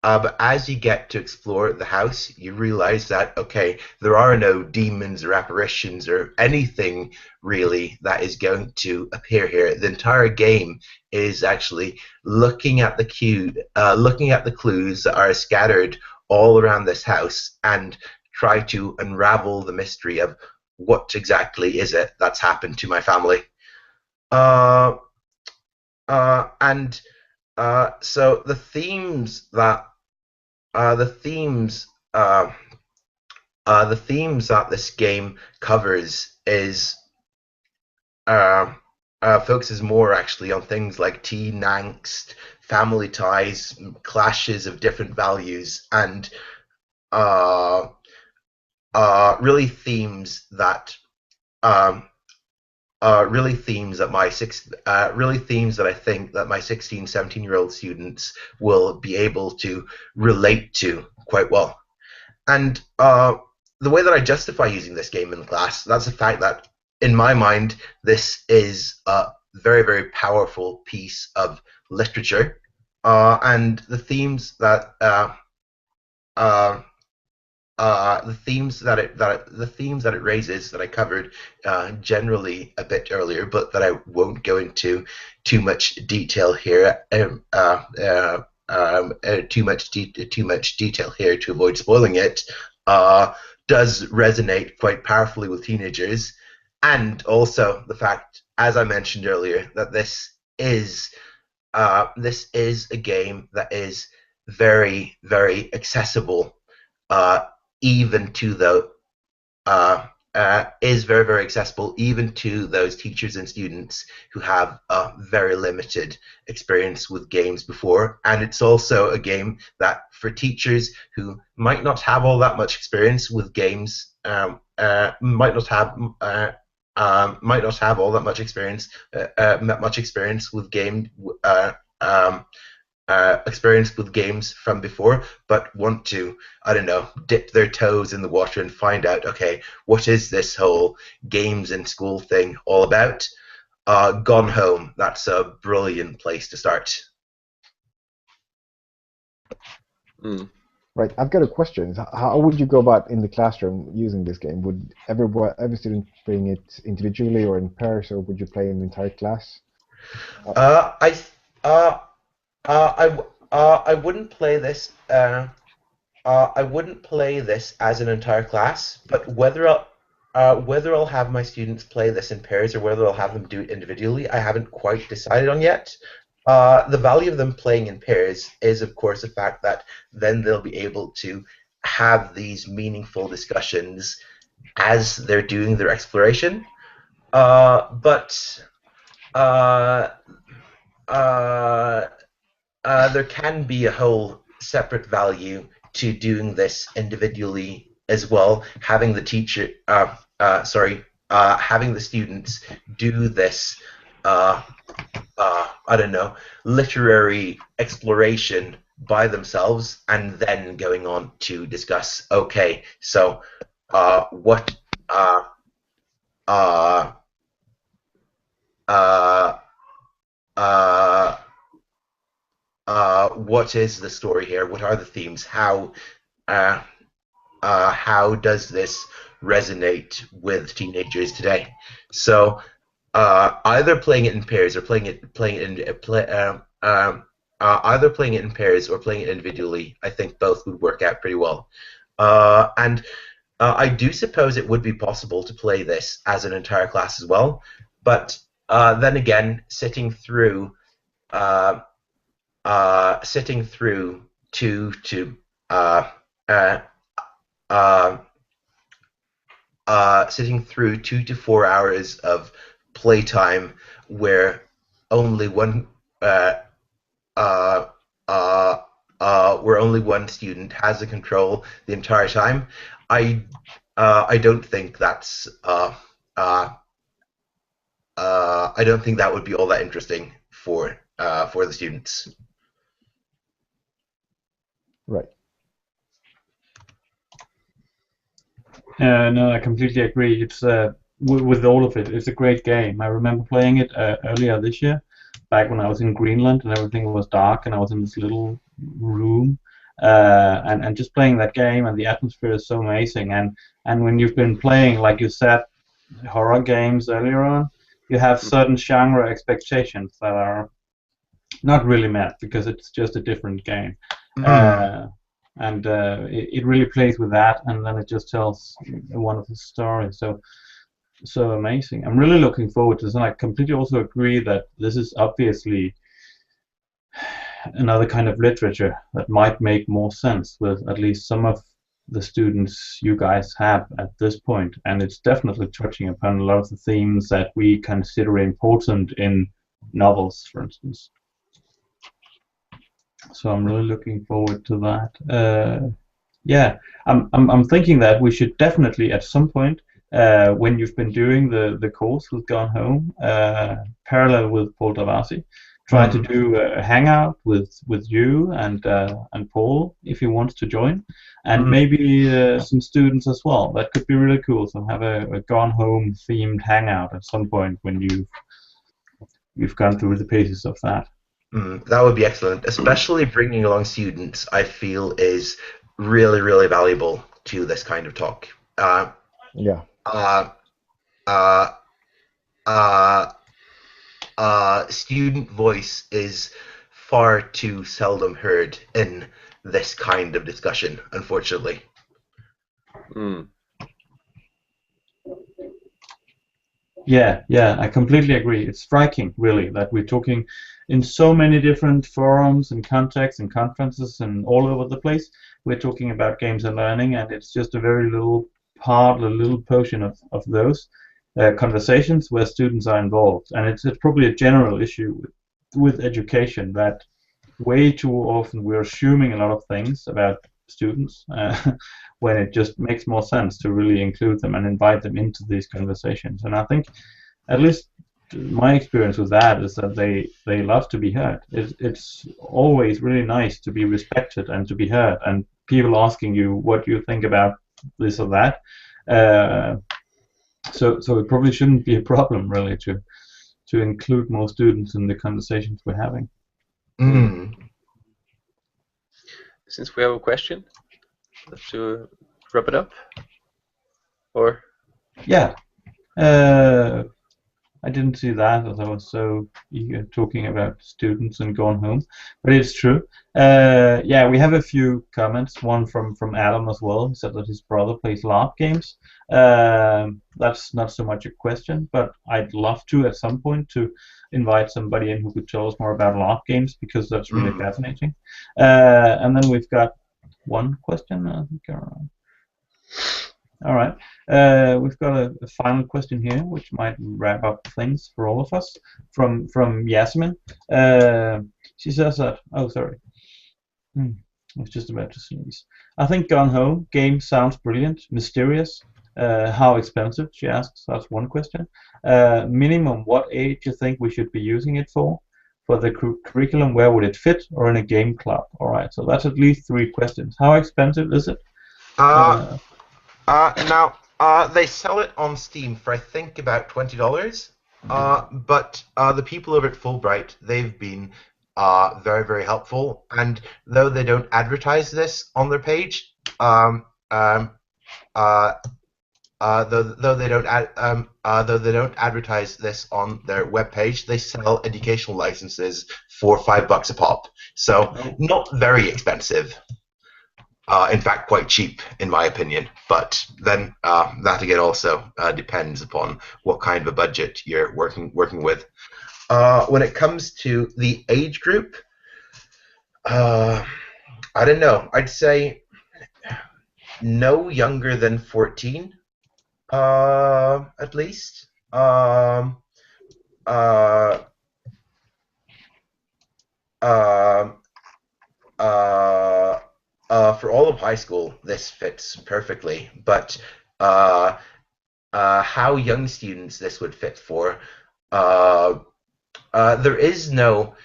but as you get to explore the house, you realize that okay, there are no demons or apparitions or anything really that is going to appear here. The entire game is actually looking at the clues that are scattered all around this house and try to unravel the mystery of what exactly is it that's happened to my family. Uh, and so the themes the themes that this game covers is focuses more actually on things like teen angst, family ties, clashes of different values, and uh, really themes that um, really themes that I think that my 16, 17-year-old students will be able to relate to quite well. And the way that I justify using this game in the class, that's the fact that, in my mind, this is a very, very powerful piece of literature. And uh, the themes that it raises that I covered generally a bit earlier, but that I won't go into too much detail here. Too much detail here to avoid spoiling it. Uh, does resonate quite powerfully with teenagers, and also the fact, as I mentioned earlier, that this is a game that is very, very accessible, uh, even to the is very, very accessible even to those teachers and students who have a very limited experience with games before. And it's also a game that, for teachers who might not have all that much experience with games, might not have all that much experience with um, experience with games from before, but want to, I don't know, dip their toes in the water and find out, okay, what is this whole games in school thing all about? Gone Home, that's a brilliant place to start. Mm. Right, I've got a question. How would you go about in the classroom using this game? Would every student bring it individually or in pairs, or would you play an entire class? I uh, I wouldn't play this. I wouldn't play this as an entire class, but whether I'll have my students play this in pairs or whether I'll have them do it individually, I haven't quite decided on yet. The value of them playing in pairs is, of course, the fact that then they'll be able to have these meaningful discussions as they're doing their exploration. But uh, uh, there can be a whole separate value to doing this individually as well. Having the students do this, I don't know, literary exploration by themselves, and then going on to discuss. Okay, so what uh, uh, uh, what is the story here? What are the themes? How how does this resonate with teenagers today? So either playing it in pairs or either playing it in pairs or playing it individually, I think both would work out pretty well. And I do suppose it would be possible to play this as an entire class as well, but then again, sitting through uh, uh, uh, sitting through 2 to 4 hours of playtime where only one uh, uh, where only one student has the control the entire time. I don't think that's I don't think that would be all that interesting for the students. Right. No, I completely agree. It's with all of it, it's a great game. I remember playing it earlier this year, back when I was in Greenland and everything was dark and I was in this little room, and just playing that game and the atmosphere is so amazing. And when you've been playing, like you said, horror games earlier on, you have certain genre expectations that are not really met because it's just a different game. And it really plays with that, and then it just tells a wonderful story. So amazing. I'm really looking forward to this, and I completely also agree that this is obviously another kind of literature that might make more sense with at least some of the students you guys have at this point, and it's definitely touching upon a lot of the themes that we consider important in novels, for instance. So I'm really looking forward to that. Yeah, I'm thinking that we should definitely at some point, when you've been doing the course with Gone Home, parallel with Paul Davasi, try to do a hangout with you and Paul if he wants to join, and maybe some students as well. That could be really cool. So have a Gone Home themed hangout at some point when you've gone through the paces of that. That would be excellent, especially bringing along students. I feel is really, really valuable to this kind of talk. Yeah. Student voice is far too seldom heard in this kind of discussion, unfortunately. Yeah, I completely agree. It's striking, really, that we're talking in so many different forums and contexts and conferences and all over the place. We're talking about games and learning, and it's just a very little part, a little portion of those conversations where students are involved. And it's probably a general issue with education that way too often we're assuming a lot of things about students when it just makes more sense to really include them and invite them into these conversations. And I think, at least my experience with that is that they love to be heard. It's always really nice to be respected and to be heard, and people asking you what you think about this or that. So it probably shouldn't be a problem really to include more students in the conversations we're having. Since we have a question, to wrap it up, or yeah, I didn't see that as I was so eager talking about students and Gone Home, but it's true. Yeah, we have a few comments. One from Adam as well. He said that his brother plays LARP games. That's not so much a question, but I'd love to at some point to invite somebody in who could tell us more about LARP games because that's really fascinating. And then we've got one question. I think. All right. We've got a final question here, which might wrap up things for all of us. From Yasmin. She says that. Oh, sorry. I was just about to sneeze. I think Gone Home game sounds brilliant, mysterious. How expensive? She asks. That's one question. Minimum, what age do you think we should be using it for? For the curriculum, where would it fit? Or in a game club? All right. So that's at least 3 questions. How expensive is it? Now, they sell it on Steam for I think about $20. But the people over at Fulbright, they've been very, very helpful. And though they don't advertise this on their page, um, um, uh, though they don't though they don't advertise this on their webpage, they sell educational licenses for $5 a pop. So Oh. not very expensive. In fact, quite cheap in my opinion. But then that again also depends upon what kind of a budget you're working with. When it comes to the age group, I don't know. I'd say no younger than 14. At least. Uh, um, for all of high school, this fits perfectly. But how young students this would fit for, there is no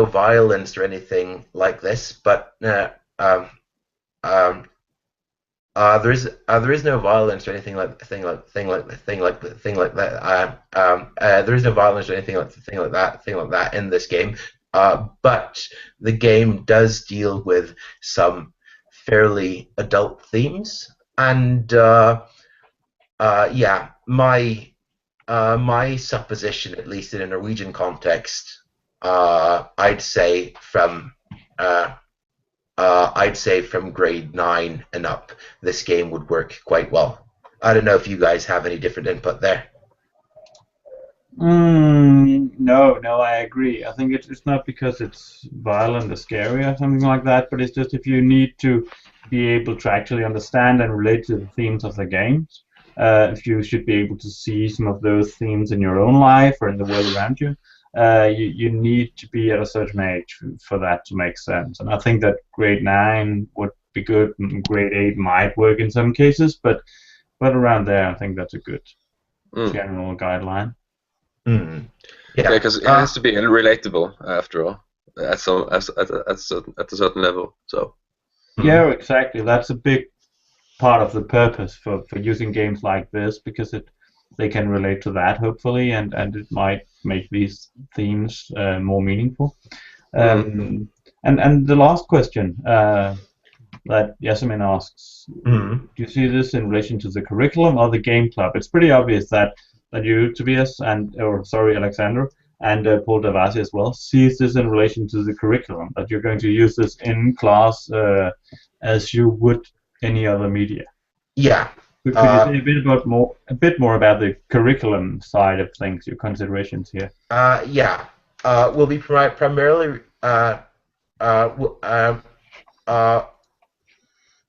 violence or anything like this. But um, there is no violence or anything like that. There is no violence or anything like that in this game. But the game does deal with some fairly adult themes, and yeah, my supposition, at least in a Norwegian context, I'd say from grade 9 and up, this game would work quite well. I don't know if you guys have any different input there. No, I agree. I think it's not because it's violent or scary or something like that, but it's just if you need to be able to actually understand and relate to the themes of the games, if you should be able to see some of those themes in your own life or in the world around you, you need to be at a certain age for that to make sense. And I think that grade 9 would be good, and grade 8 might work in some cases, but around there, I think that's a good general guideline. Mm. Yeah, because it has to be relatable after all, at a certain level. So. Yeah, exactly. That's a big part of the purpose for using games like this because they can relate to that hopefully, and it might make these themes more meaningful. And the last question that Yasemin asks, do you see this in relation to the curriculum or the game club? It's pretty obvious that you, Tobias, Alexander, and Paul Davasi as well, sees this in relation to the curriculum, that you're going to use this in class as you would any other media. Yeah. Could you say a bit more about the curriculum side of things, your considerations here? Yeah. We'll be primarily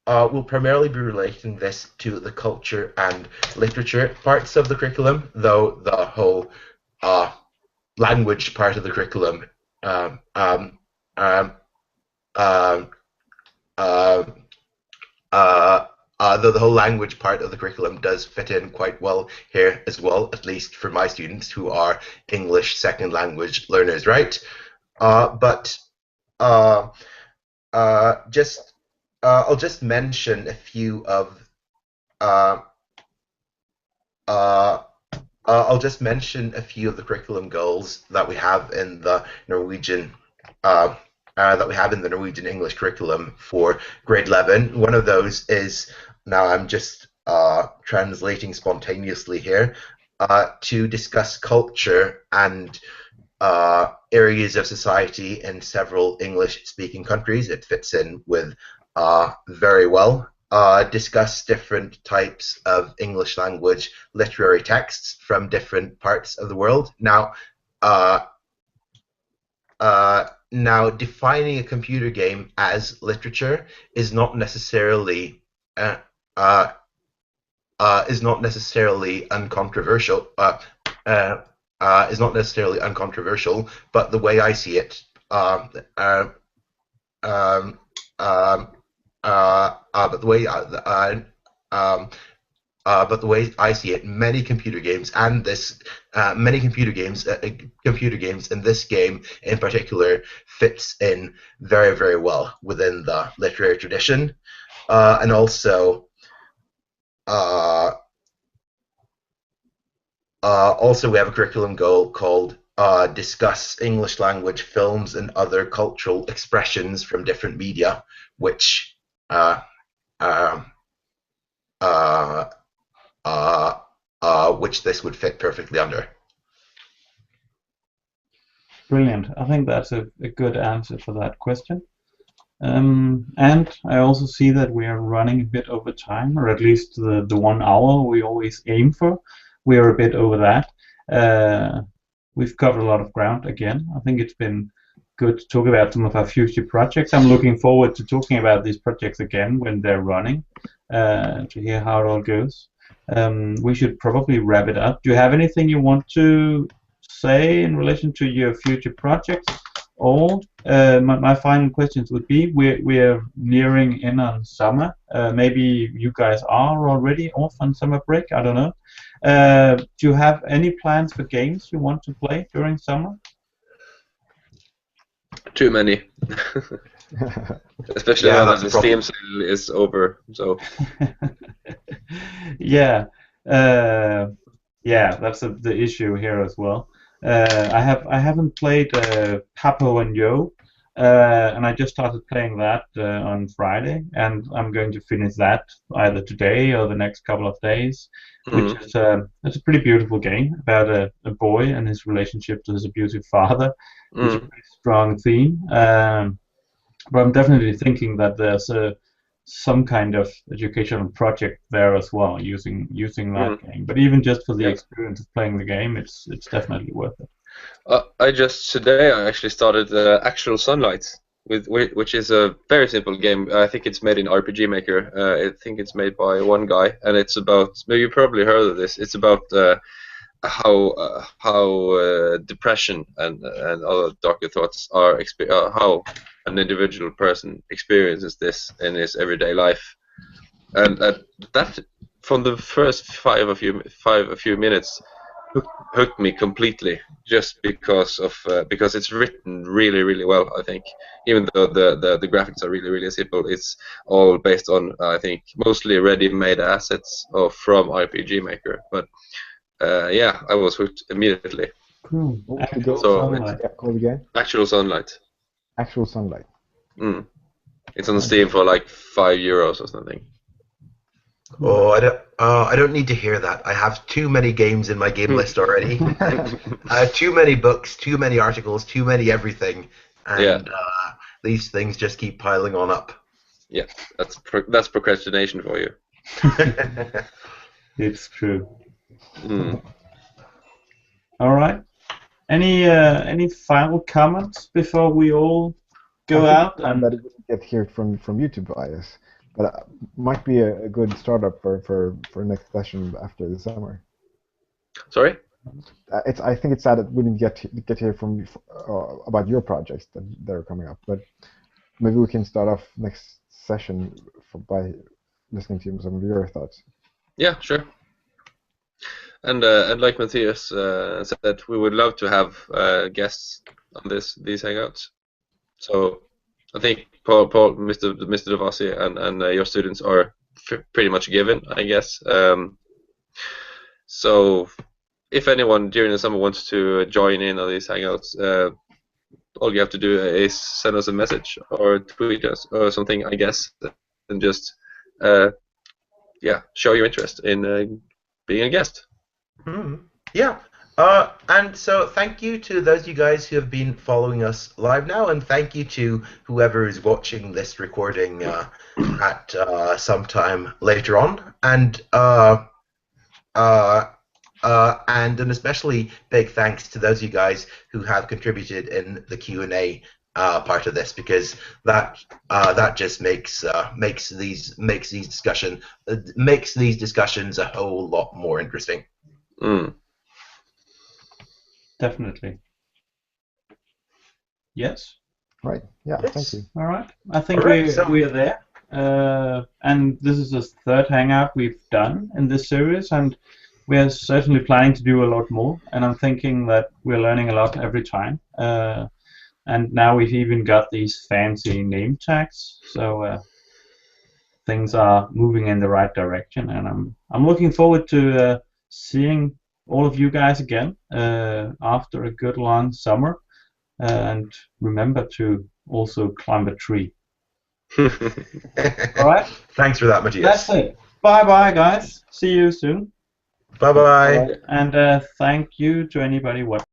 we'll primarily be relating this to the culture and literature parts of the curriculum, though the whole language part of the curriculum though the whole language part of the curriculum does fit in quite well here as well, at least for my students who are English second language learners, right? But I'll just mention a few of the curriculum goals that we have in the Norwegian English curriculum for grade 11. One of those is, now I'm just translating spontaneously here, to discuss culture and areas of society in several English-speaking countries. It fits in with very well. Discuss different types of English language literary texts from different parts of the world. Now, defining a computer game as literature is not necessarily uncontroversial. But the way I see it, but the way I see it, many computer games and computer games, and this game in particular fits in very, very well within the literary tradition, and also we have a curriculum goal called discuss English language films and other cultural expressions from different media, which uh, uh, uh, which this would fit perfectly under. Brilliant. I think that's a good answer for that question. And I also see that we are running a bit over time, or at least the 1 hour we always aim for. We are a bit over that. We've covered a lot of ground again. I think it's been good to talk about some of our future projects. I'm looking forward to talking about these projects again when they're running, to hear how it all goes. We should probably wrap it up. Do you have anything you want to say in relation to your future projects? Or my final questions would be: we're nearing in on summer. Maybe you guys are already off on summer break. I don't know. Do you have any plans for games you want to play during summer? Too many. Especially Yeah, now that that's the a problem. Steam sale is over. So Yeah, yeah, that's the issue here as well. I haven't played Papo and Yo, and I just started playing that on Friday, and I'm going to finish that either today or the next couple of days. Which mm, is it's a pretty beautiful game about a boy and his relationship to his abusive father. It's a mm, pretty strong theme. But I'm definitely thinking that there's some kind of educational project there as well, using that mm. game. But even just for the Yeah. experience of playing the game, it's definitely worth it. I just today I actually started Actual Sunlight, which is a very simple game. I think it's made in RPG Maker. I think it's made by one guy, and it's about, maybe you probably heard of this. It's about how depression and other darker thoughts are how an individual person experiences this in his everyday life, and that from the first a few minutes hooked me completely, just because it's written really really well. I think even though the graphics are really really simple, it's all based on, I think, mostly ready-made assets from RPG Maker, but yeah, I was hooked immediately. Cool. What was the Actual game So it's sunlight. called again? Actual Sunlight. Actual Sunlight. Mm. It's on Nice. Steam for like €5 or something. Cool. Oh, I don't need to hear that. I have too many games in my game list already. Too many books, too many articles, too many everything, Yeah, and these things just keep piling on up. yeah, that's procrastination for you. It's true. Mm. All right. Any final comments before we all I go think out? one that didn't get here from YouTube bias, but might be a good startup for next session after the summer. Sorry? I think it's sad it wouldn't get here from about your projects that are coming up, but maybe we can start off next session by listening to some of your thoughts. Yeah, sure. And like Matthias said, we would love to have guests on these hangouts. So I think Paul, Mr. Devasi, and your students are pretty much given, I guess. So if anyone during the summer wants to join in on these hangouts, all you have to do is send us a message or tweet us or something, I guess, and just show your interest in being a guest. Yeah. And so thank you to those of you guys who have been following us live now, and thank you to whoever is watching this recording at some time later on. And an especially big thanks to those of you guys who have contributed in the Q&A part of this, because that just makes these discussions a whole lot more interesting. Mm. Definitely. Yes. Right. Yeah. Yes. Thank you. All right. I think All right, so- we're there. And this is the third hangout we've done in this series, and we're certainly planning to do a lot more. And I'm thinking that we're learning a lot every time. And now we've even got these fancy name tags, so things are moving in the right direction. And I'm looking forward to seeing all of you guys again after a good long summer. And remember to also climb a tree. All right. Thanks for that, Matthias. That's it. Bye, guys. See you soon. Bye. And thank you to anybody watching.